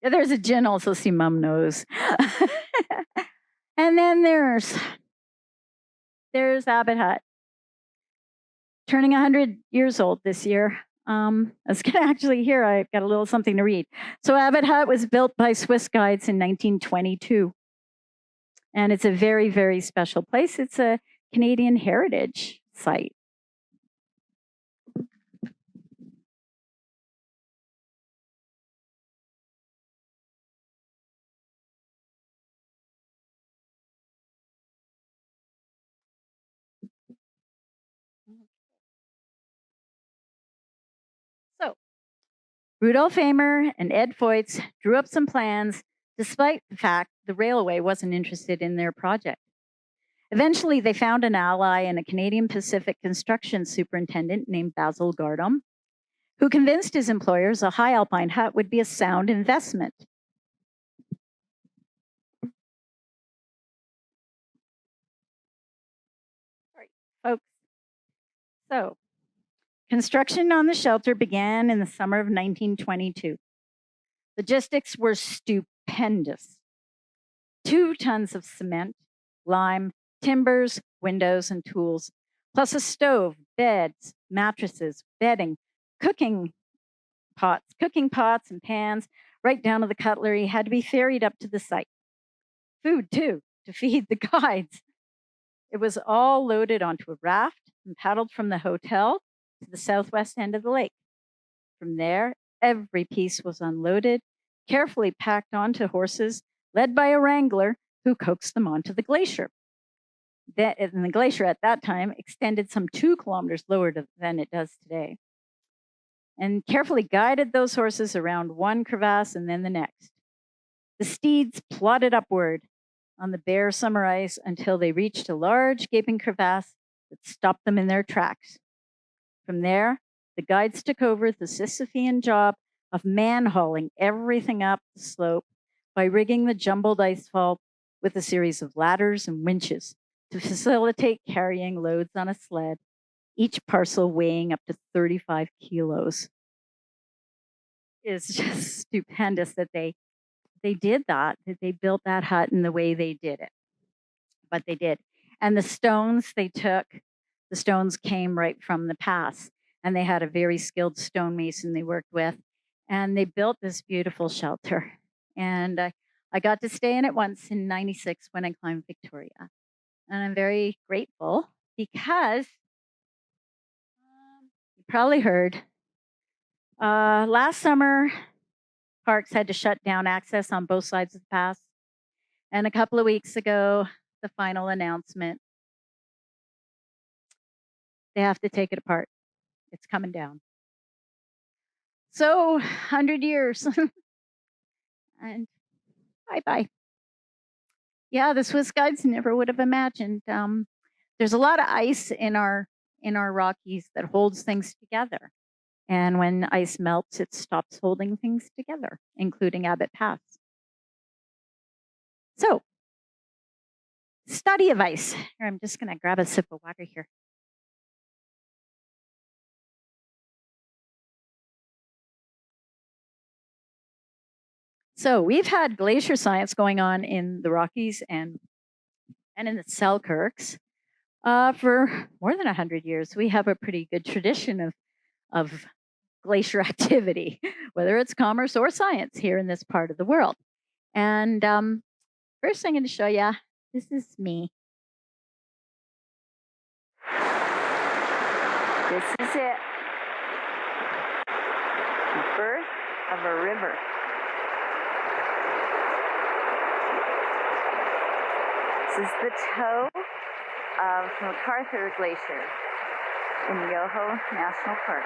Yeah, there's a gin also, see Mum knows. And then there's Abbott Hut, turning 100 years old this year. I was going to actually here, I've got a little something to read. So Abbott Hut was built by Swiss guides in 1922. And it's a very, very special place. It's a Canadian heritage site. So Rudolf Amer and Ed Foyts drew up some plans, despite the fact the railway wasn't interested in their project. Eventually, they found an ally in a Canadian Pacific construction superintendent named Basil Gardam, who convinced his employers a high alpine hut would be a sound investment. Sorry, folks. So, construction on the shelter began in the summer of 1922. Logistics were stupendous. 2 tons of cement, lime, timbers, windows, and tools, plus a stove, beds, mattresses, bedding, cooking pots and pans, right down to the cutlery, had to be ferried up to the site. Food, too, to feed the guides. It was all loaded onto a raft and paddled from the hotel to the southwest end of the lake. From there, every piece was unloaded, carefully packed onto horses, led by a wrangler who coaxed them onto the glacier. And the glacier at that time extended some 2 kilometers lower than it does today, and carefully guided those horses around one crevasse and then the next. The steeds plodded upward on the bare summer ice until they reached a large gaping crevasse that stopped them in their tracks. From there, the guides took over the Sisyphean job of man-hauling everything up the slope by rigging the jumbled ice fall with a series of ladders and winches to facilitate carrying loads on a sled, each parcel weighing up to 35 kilos. It's just stupendous that they did that they built that hut in the way they did it. But they did. And the stones came right from the pass. And they had a very skilled stonemason they worked with. And they built this beautiful shelter. And I got to stay in it once in '96 when I climbed Victoria. And I'm very grateful because you probably heard last summer, parks had to shut down access on both sides of the pass. And a couple of weeks ago, the final announcement, they have to take it apart. It's coming down. So, 100 years. And bye-bye. Yeah, the Swiss guides never would have imagined. There's a lot of ice in our Rockies that holds things together. And when ice melts, it stops holding things together, including Abbott Pass. So, study of ice. Here, I'm just going to grab a sip of water here. So we've had glacier science going on in the Rockies and in the Selkirks for more than 100 years. We have a pretty good tradition of glacier activity, whether it's commerce or science here in this part of the world. And first I'm going to show you, this is me. This is it. The birth of a river. This is the toe of Macarthur Glacier in Yoho National Park.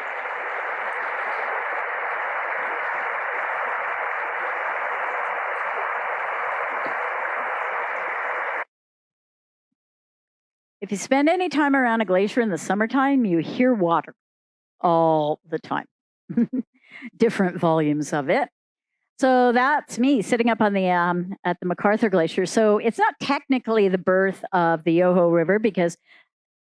If you spend any time around a glacier in the summertime, you hear water all the time. Different volumes of it. So that's me sitting up on the at the Macarthur Glacier. So it's not technically the birth of the Yoho River because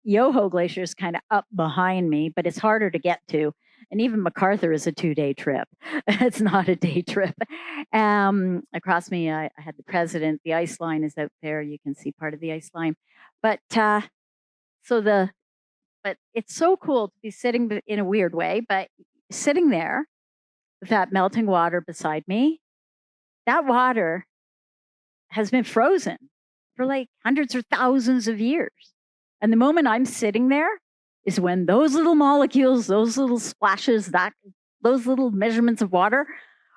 Yoho Glacier is kind of up behind me, but it's harder to get to. And even Macarthur is a 2-day trip. It's not a day trip. Across me, I had the president. The ice line is out there. You can see part of the ice line. But but it's so cool to be sitting in a weird way, but sitting there with that melting water beside me. That water has been frozen for like hundreds or thousands of years. And the moment I'm sitting there is when those little molecules, those little splashes, those little measurements of water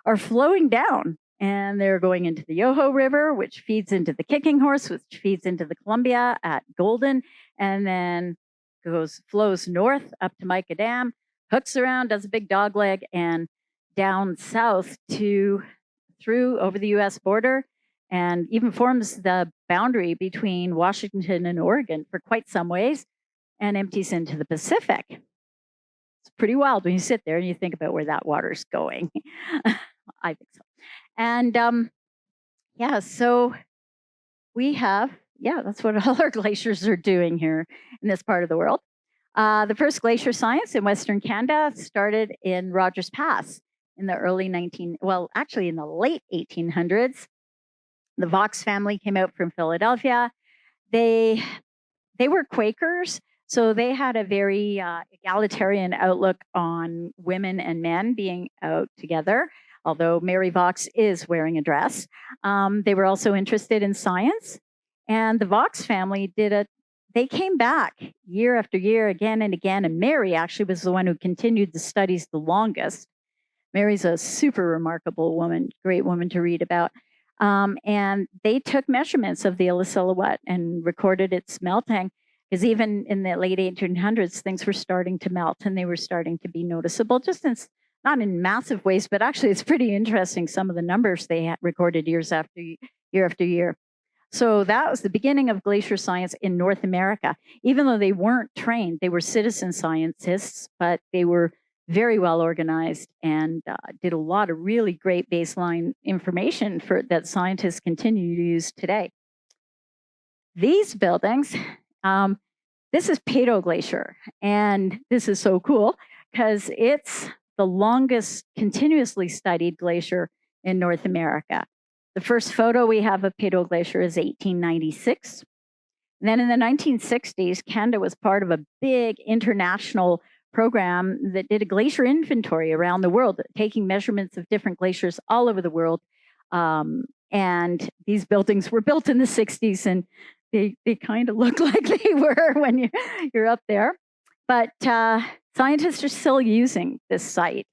are flowing down. And they're going into the Yoho River, which feeds into the Kicking Horse, which feeds into the Columbia at Golden, and then flows north up to Mica Dam, hooks around, does a big dog leg, and down south through over the US border, and even forms the boundary between Washington and Oregon for quite some ways, and empties into the Pacific. It's pretty wild when you sit there and you think about where that water's going. I think so. And so we have, that's what all our glaciers are doing here in this part of the world. The first glacier science in Western Canada started in Rogers Pass in the in the late 1800s. The Vox family came out from Philadelphia. They were Quakers, so they had a very egalitarian outlook on women and men being out together, although Mary Vox is wearing a dress. They were also interested in science, and the Vox family they came back year after year, again and again, and Mary actually was the one who continued the studies the longest. Mary's a super remarkable woman, great woman to read about. And they took measurements of the Illa silhouette and recorded its melting, because even in the late 1800s, things were starting to melt and they were starting to be noticeable, not in massive ways, but actually it's pretty interesting, some of the numbers they had recorded year after year. So that was the beginning of glacier science in North America. Even though they weren't trained, they were citizen scientists, but they were very well organized and did a lot of really great baseline information that scientists continue to use today. These buildings, this is Plato Glacier, and this is so cool because it's the longest continuously studied glacier in North America. The first photo we have of Plato Glacier is 1896. And then in the 1960s, Canada was part of a big international program that did a glacier inventory around the world, taking measurements of different glaciers all over the world. And these buildings were built in the 60s, and they kind of look like they were when you're up there. But scientists are still using this site.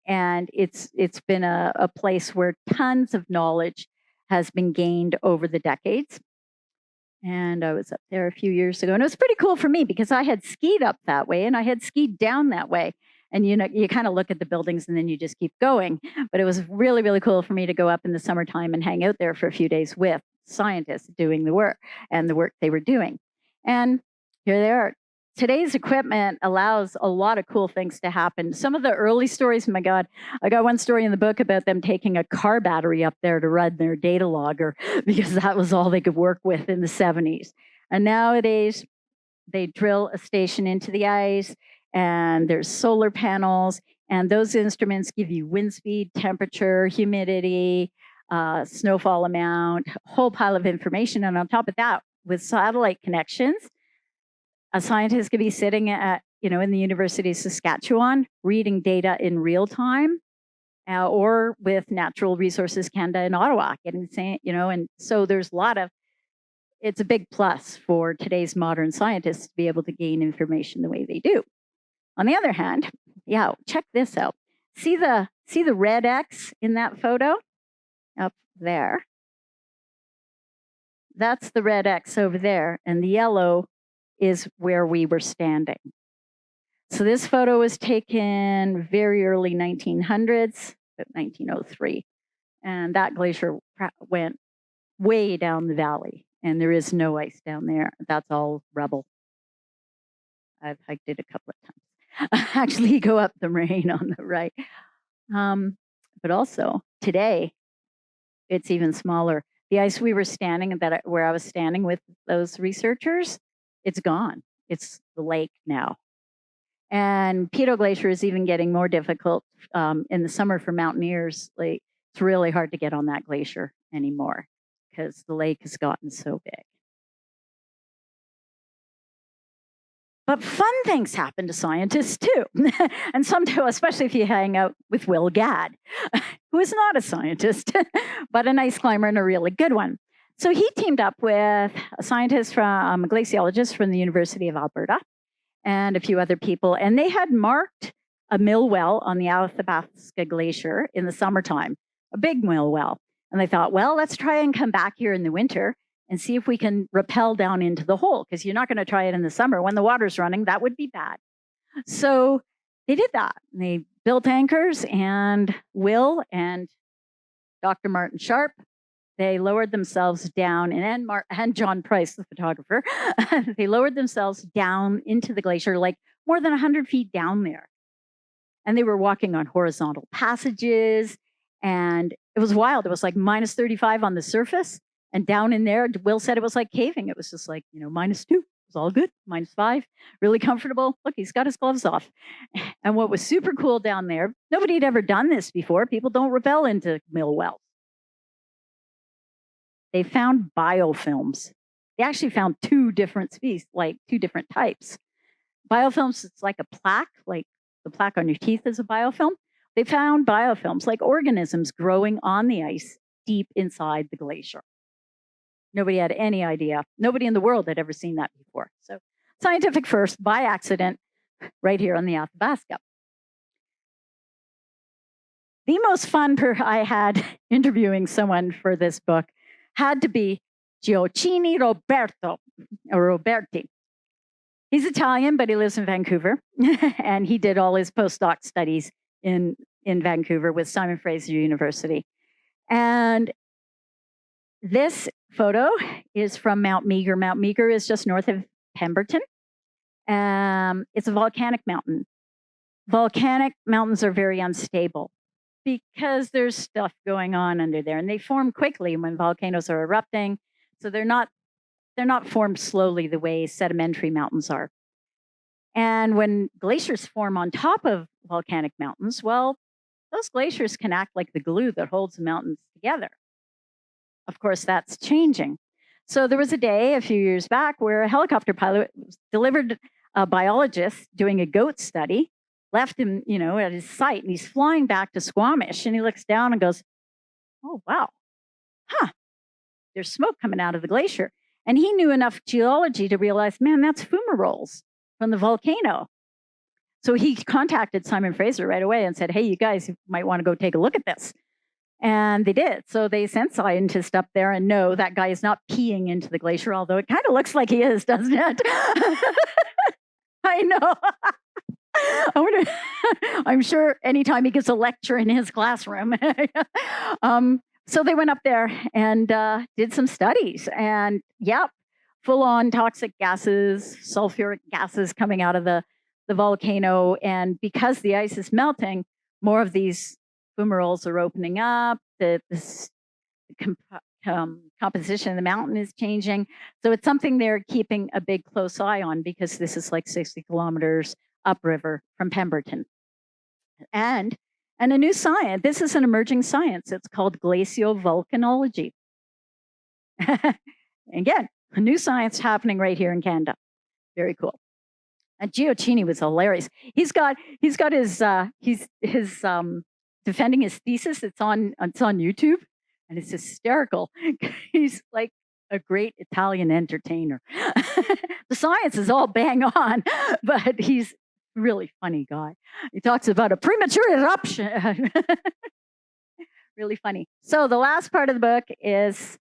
And it's been a place where tons of knowledge has been gained over the decades. And I was up there a few years ago, and it was pretty cool for me because I had skied up that way and I had skied down that way. And you kind of look at the buildings and then you just keep going. But it was really, really cool for me to go up in the summertime and hang out there for a few days with scientists doing the work they were doing. And here they are. Today's equipment allows a lot of cool things to happen. Some of the early stories, my God, I got one story in the book about them taking a car battery up there to run their data logger because that was all they could work with in the 70s. And nowadays, they drill a station into the ice, and there's solar panels, and those instruments give you wind speed, temperature, humidity, snowfall amount, a whole pile of information. And on top of that, with satellite connections, a scientist could be sitting in the University of Saskatchewan reading data in real time or with Natural Resources Canada in Ottawa, getting the same, and so there's a lot of, it's a big plus for today's modern scientists to be able to gain information the way they do. On the other hand, check this out. See the red X in that photo up there? That's the red X over there, and the yellow is where we were standing. So this photo was taken very early 1900s, 1903, and that glacier went way down the valley, and there is no ice down there. That's all rubble. I've hiked it a couple of times. Actually, go up the moraine on the right. But also today, it's even smaller. The ice we were standing where I was standing with those researchers, it's gone. It's the lake now. And Plato Glacier is even getting more difficult in the summer for mountaineers. Like, it's really hard to get on that glacier anymore because the lake has gotten so big. But fun things happen to scientists too. And sometimes, especially if you hang out with Will Gadd, who is not a scientist, but an ice climber and a really good one. So he teamed up with a scientist from a glaciologist from the University of Alberta and a few other people. And they had marked a mill well on the Athabasca Glacier in the summertime, a big mill well. And they thought, well, let's try and come back here in the winter and see if we can rappel down into the hole, because you're not going to try it in the summer. When the water's running, that would be bad. So they did that. They built anchors, and Will and Dr. Martin Sharp, they lowered themselves down, and John Price, the photographer, they lowered themselves down into the glacier, like more than 100 feet down there. And they were walking on horizontal passages, and it was wild. It was like minus 35 on the surface. And down in there, Will said it was like caving. It was just like, -2. It was all good. -5, really comfortable. Look, he's got his gloves off. And what was super cool down there, nobody had ever done this before. People don't rappel into mill wells. They found biofilms. They actually found 2 different species, like 2 different types. Biofilms, it's like a plaque, like the plaque on your teeth is a biofilm. They found biofilms, like organisms growing on the ice deep inside the glacier. Nobody had any idea. Nobody in the world had ever seen that before. So scientific first, by accident, right here on the Athabasca. The most fun I had interviewing someone for this book had to be Gioacchini Roberti. He's Italian, but he lives in Vancouver. And he did all his postdoc studies in Vancouver with Simon Fraser University. And this photo is from Mount Meager. Mount Meager is just north of Pemberton. It's a volcanic mountain. Volcanic mountains are very unstable because there's stuff going on under there, and they form quickly when volcanoes are erupting. So they're not formed slowly the way sedimentary mountains are. And when glaciers form on top of volcanic mountains, well, those glaciers can act like the glue that holds the mountains together. Of course, that's changing. So there was a day a few years back where a helicopter pilot delivered a biologist doing a goat study, left him, at his site, and he's flying back to Squamish, and he looks down and goes, "Oh, wow. There's smoke coming out of the glacier." And he knew enough geology to realize, man, that's fumaroles from the volcano. So he contacted Simon Fraser right away and said, "Hey, you guys, you might want to go take a look at this." And they did. So they sent scientists up there, and no, that guy is not peeing into the glacier, although it kind of looks like he is, doesn't it? I know. I'm sure anytime he gets a lecture in his classroom. So they went up there and did some studies, and full on toxic gases, sulfuric gases coming out of the volcano. And because the ice is melting, more of these fumaroles are opening up. The composition of the mountain is changing. So it's something they're keeping a big close eye on, because this is like 60 kilometers upriver from Pemberton. And a new science. This is an emerging science. It's called Glacial Volcanology. Again, a new science happening right here in Canada. Very cool. And Gioacchini was hilarious. He's got his defending his thesis. It's on YouTube, and it's hysterical. He's like a great Italian entertainer. The science is all bang on, but he's a really funny guy. He talks about a premature eruption. Really funny. So the last part of the book is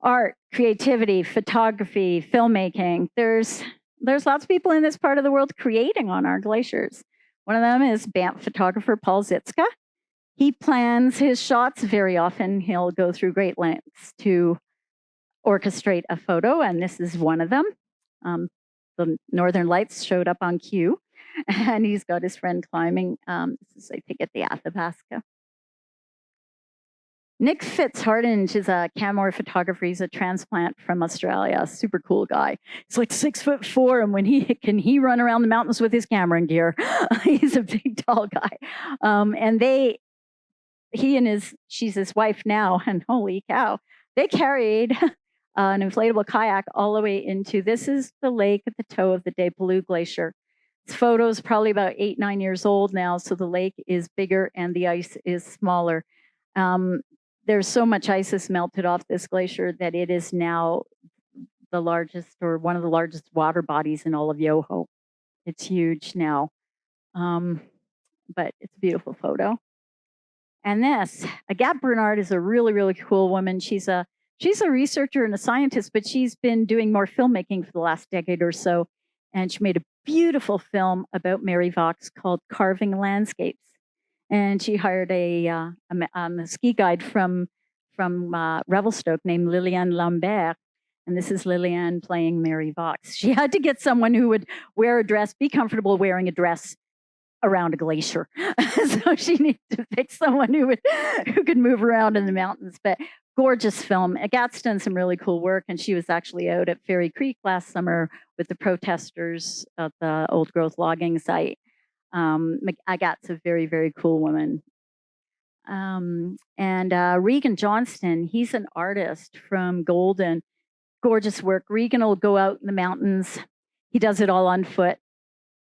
art, creativity, photography, filmmaking. There's lots of people in this part of the world creating on our glaciers. One of them is Banff photographer Paul Zitzka. He plans his shots very often. He'll go through great lengths to orchestrate a photo, and this is one of them. The Northern Lights showed up on cue, and he's got his friend climbing. This is, I think, at the Athabasca. Nick Fitzhardinge is a Canmore photographer. He's a transplant from Australia, super cool guy. He's like 6'4", and when he run around the mountains with his camera and gear. He's a big, tall guy. And she's his wife now, and holy cow, they carried an inflatable kayak all the way into, this is the lake at the toe of the Balfour Glacier. This photo is probably about 8-9 years old now, so the lake is bigger and the ice is smaller. There's so much ice has melted off this glacier that it is now the largest, or one of the largest water bodies in all of Yoho. It's huge now, but it's a beautiful photo. And this, Agathe Bernard, is a really, really cool woman. She's a researcher and a scientist, but she's been doing more filmmaking for the last decade or so. And she made a beautiful film about Mary Vaux called Carving Landscapes. And she hired a ski guide from Revelstoke named Liliane Lambert. And this is Liliane playing Mary Vaux. She had to get someone who would wear a dress, be comfortable wearing a dress around a glacier. So she needed to pick someone who could move around in the mountains. But gorgeous film. Agathe's done some really cool work, and she was actually out at Fairy Creek last summer with the protesters at the old growth logging site. Agathe's a very, very cool woman. And Regan Johnston, he's an artist from Golden. Gorgeous work. Regan will go out in the mountains. He does it all on foot.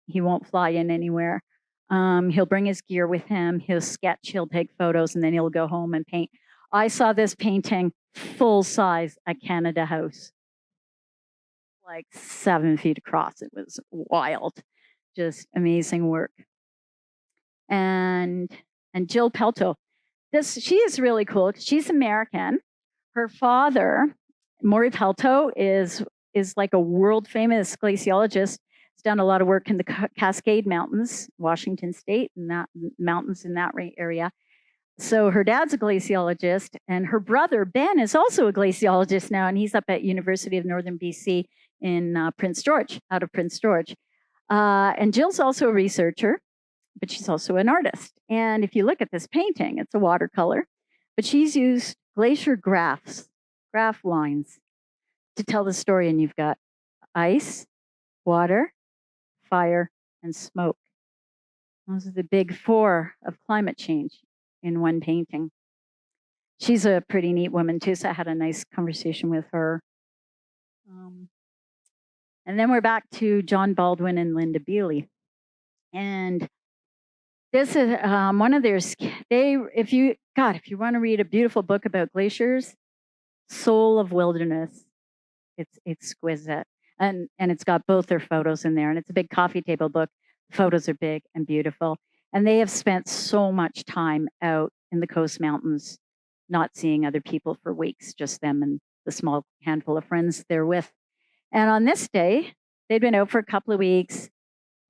He won't fly in anywhere. He'll bring his gear with him. He'll sketch, he'll take photos, and then he'll go home and paint. I saw this painting full size at Canada House, like 7 feet across. It was wild, just amazing work. And Jill Pelto, she is really cool. She's American. Her father, Maury Pelto, is like a world famous glaciologist. He's done a lot of work in the Cascade Mountains, Washington State, and that mountains in that area. So her dad's a glaciologist, and her brother Ben is also a glaciologist now, and he's up at University of Northern BC in Prince George, out of Prince George. And Jill's also a researcher, but she's also an artist. And if you look at this painting, it's a watercolor, but she's used glacier graph lines to tell the story. And you've got ice, water, fire, and smoke. Those are the big four of climate change in one painting. She's a pretty neat woman too, so I had a nice conversation with her. And then we're back to John Baldwin and Linda Bealey. And this is one of their, if you want to read a beautiful book about glaciers, Soul of Wilderness, it's exquisite. And it's got both their photos in there, and it's a big coffee table book. Photos are big and beautiful. And they have spent so much time out in the Coast Mountains, not seeing other people for weeks, just them and the small handful of friends they're with. And on this day, they'd been out for a couple of weeks.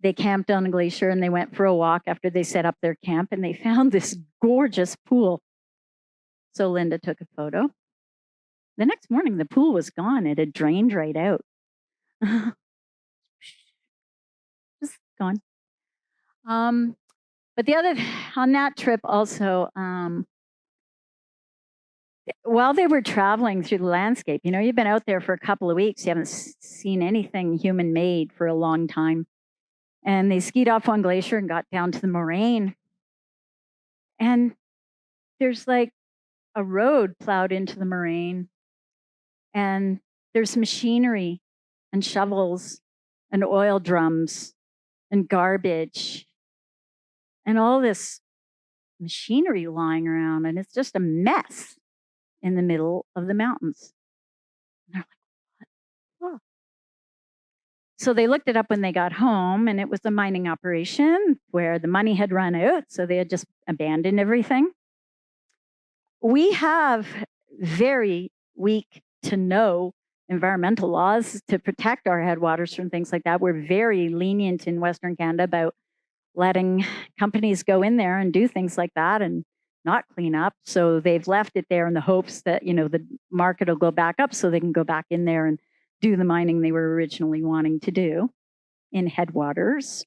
They camped on the glacier, and they went for a walk after they set up their camp, and they found this gorgeous pool. So Linda took a photo. The next morning, the pool was gone. It had drained right out. Just gone. But on that trip also, while they were traveling through the landscape, you've been out there for a couple of weeks, you haven't seen anything human made for a long time. And they skied off one glacier and got down to the moraine. And there's like a road plowed into the moraine. And there's machinery and shovels and oil drums and garbage and all this machinery lying around, and it's just a mess in the middle of the mountains. And they're like, what? Oh. So they looked it up when they got home, and it was a mining operation where the money had run out, so they had just abandoned everything. We have very weak to no environmental laws to protect our headwaters from things like that. We're very lenient in Western Canada about letting companies go in there and do things like that and not clean up. So they've left it there in the hopes that, the market will go back up so they can go back in there and do the mining they were originally wanting to do in headwaters,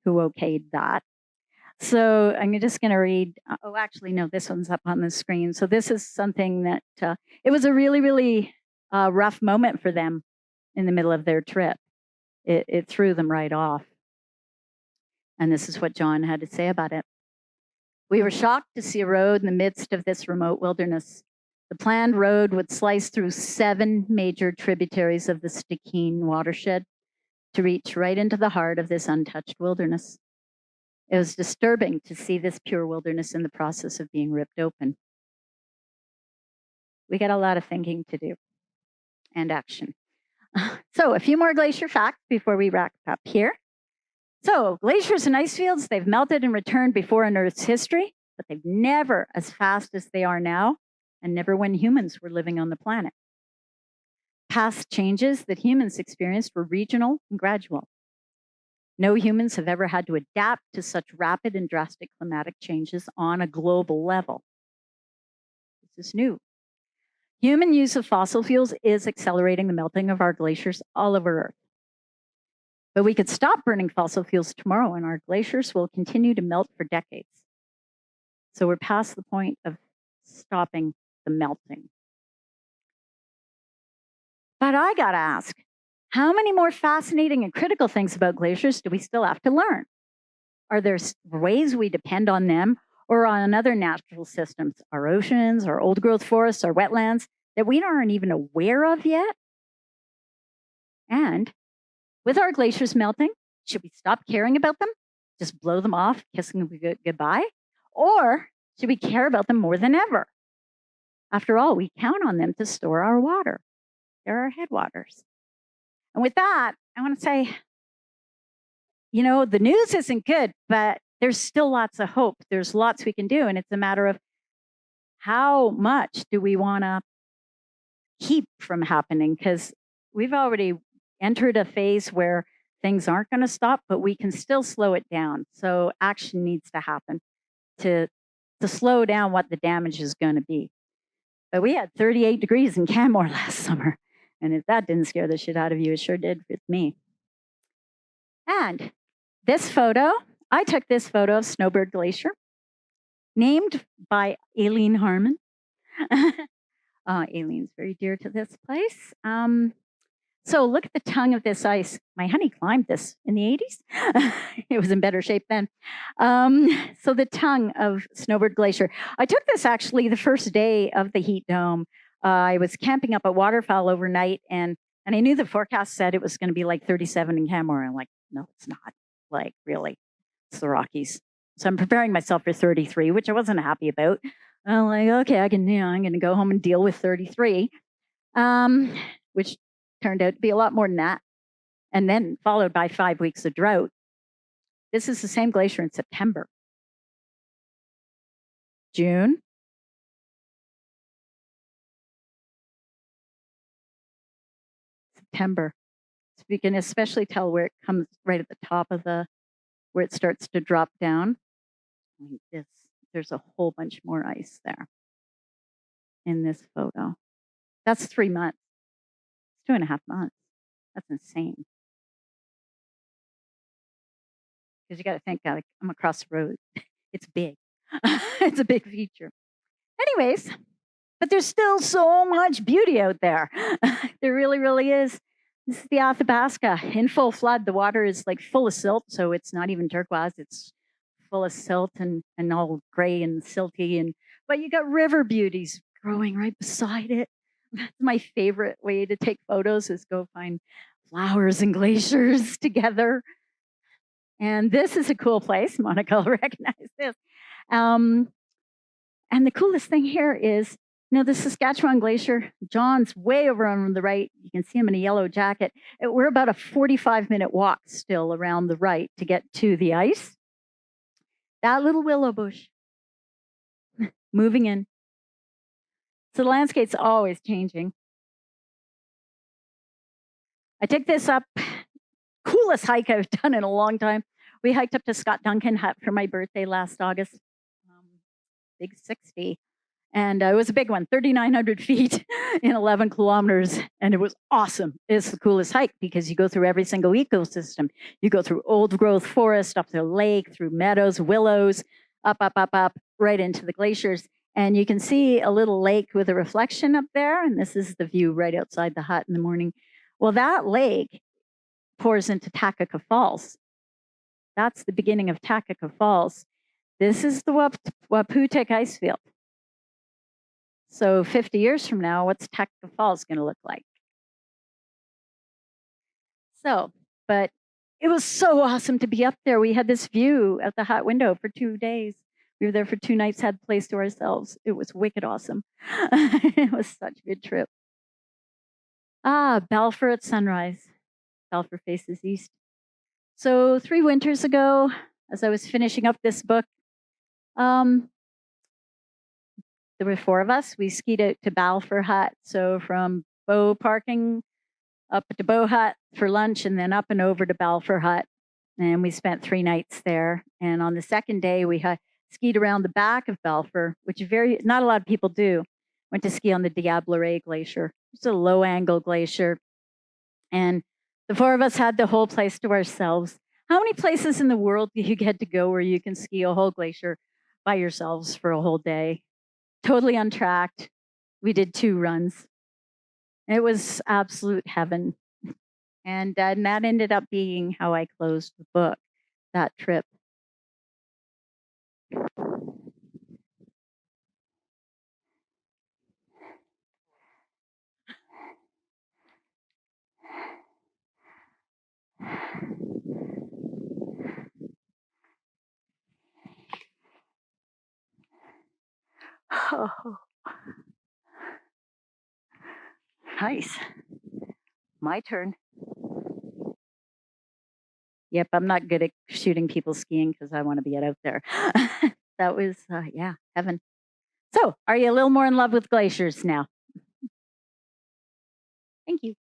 who okayed that. So I'm just going to read. Oh, actually, no, this one's up on the screen. So this is something that it was a really, really rough moment for them in the middle of their trip. It threw them right off. And this is what John had to say about it. We were shocked to see a road in the midst of this remote wilderness. The planned road would slice through 7 major tributaries of the Stikine watershed to reach right into the heart of this untouched wilderness. It was disturbing to see this pure wilderness in the process of being ripped open. We got a lot of thinking to do and action. So a few more glacier facts before we wrap up here. So glaciers and ice fields, they've melted and returned before in Earth's history, but they've never as fast as they are now, and never when humans were living on the planet. Past changes that humans experienced were regional and gradual. No humans have ever had to adapt to such rapid and drastic climatic changes on a global level. This is new. Human use of fossil fuels is accelerating the melting of our glaciers all over Earth. But we could stop burning fossil fuels tomorrow, and our glaciers will continue to melt for decades. So we're past the point of stopping the melting. But I got to ask, how many more fascinating and critical things about glaciers do we still have to learn? Are there ways we depend on them or on other natural systems, our oceans, our old growth forests, our wetlands, that we aren't even aware of yet? And with our glaciers melting, should we stop caring about them? Just blow them off, kissing them goodbye? Or should we care about them more than ever? After all, we count on them to store our water. They're our headwaters. And with that, I want to say, the news isn't good, but there's still lots of hope. There's lots we can do. And it's a matter of how much do we want to keep from happening? Because we've already entered a phase where things aren't going to stop, but we can still slow it down. So action needs to happen to slow down what the damage is going to be. But we had 38 degrees in Canmore last summer. And if that didn't scare the shit out of you, it sure did with me. And this photo, I took this photo of Snowbird Glacier, named by Aileen Harmon. Aileen's very dear to this place. So look at the tongue of this ice. My honey climbed this in the 80s. It was in better shape then. So the tongue of Snowbird Glacier. I took this actually the first day of the heat dome. I was camping up at Waterfowl overnight, and I knew the forecast said it was going to be like 37 in Canmore. I'm like, no, it's not. Like, really, it's the Rockies. So I'm preparing myself for 33, which I wasn't happy about. I'm like, okay, I'm going to go home and deal with 33, which turned out to be a lot more than that. And then followed by 5 weeks of drought. This is the same glacier in September. June. September. So we can especially tell where it comes right at the top of where it starts to drop down. Like this. There's a whole bunch more ice there in this photo. That's 3 months. It's 2.5 months. That's insane. Because you got to think, I'm across the road. It's big. It's a big feature. Anyways, but there's still so much beauty out there. There really, really is. This is the Athabasca in full flood. The water is like full of silt, so it's not even turquoise. It's full of silt and all gray and silty. But you got river beauties growing right beside it. That's my favorite way to take photos, is go find flowers and glaciers together. And this is a cool place. Monica will recognize this. And the coolest thing here is, the Saskatchewan Glacier, John's way over on the right. You can see him in a yellow jacket. We're about a 45-minute walk still around the right to get to the ice. That little willow bush moving in. So the landscape's always changing. I took this up, coolest hike I've done in a long time. We hiked up to Scott Duncan Hut for my birthday last August. Big 60. And it was a big one, 3,900 feet in 11 kilometers. And it was awesome. It's the coolest hike because you go through every single ecosystem. You go through old growth forest, up the lake, through meadows, willows, up, right into the glaciers. And you can see a little lake with a reflection up there. And this is the view right outside the hut in the morning. Well, that lake pours into Takaka Falls. That's the beginning of Takaka Falls. This is the Waputehk ice field. So 50 years from now, what's Takaka Falls going to look like? So, but it was so awesome to be up there. We had this view out the hut window for 2 days. We were there for 2 nights, had the place to ourselves. It was wicked awesome. It was such a good trip. Balfour at sunrise. Balfour faces east. So 3 winters ago, as I was finishing up this book, there were 4 of us. We skied out to Balfour Hut. So from Bow parking up to Bow Hut for lunch and then up and over to Balfour Hut. And we spent 3 nights there. And on the second day, we skied around the back of Balfour, which not a lot of people do. Went to ski on the Diablerie Glacier. It's a low angle glacier. And the 4 of us had the whole place to ourselves. How many places in the world do you get to go where you can ski a whole glacier by yourselves for a whole day? Totally untracked. We did 2 runs. It was absolute heaven. And that ended up being how I closed the book, that trip. Oh, nice. My turn. Yep, I'm not good at shooting people skiing because I want to be out there. That was, heaven. So, are you a little more in love with glaciers now? Thank you.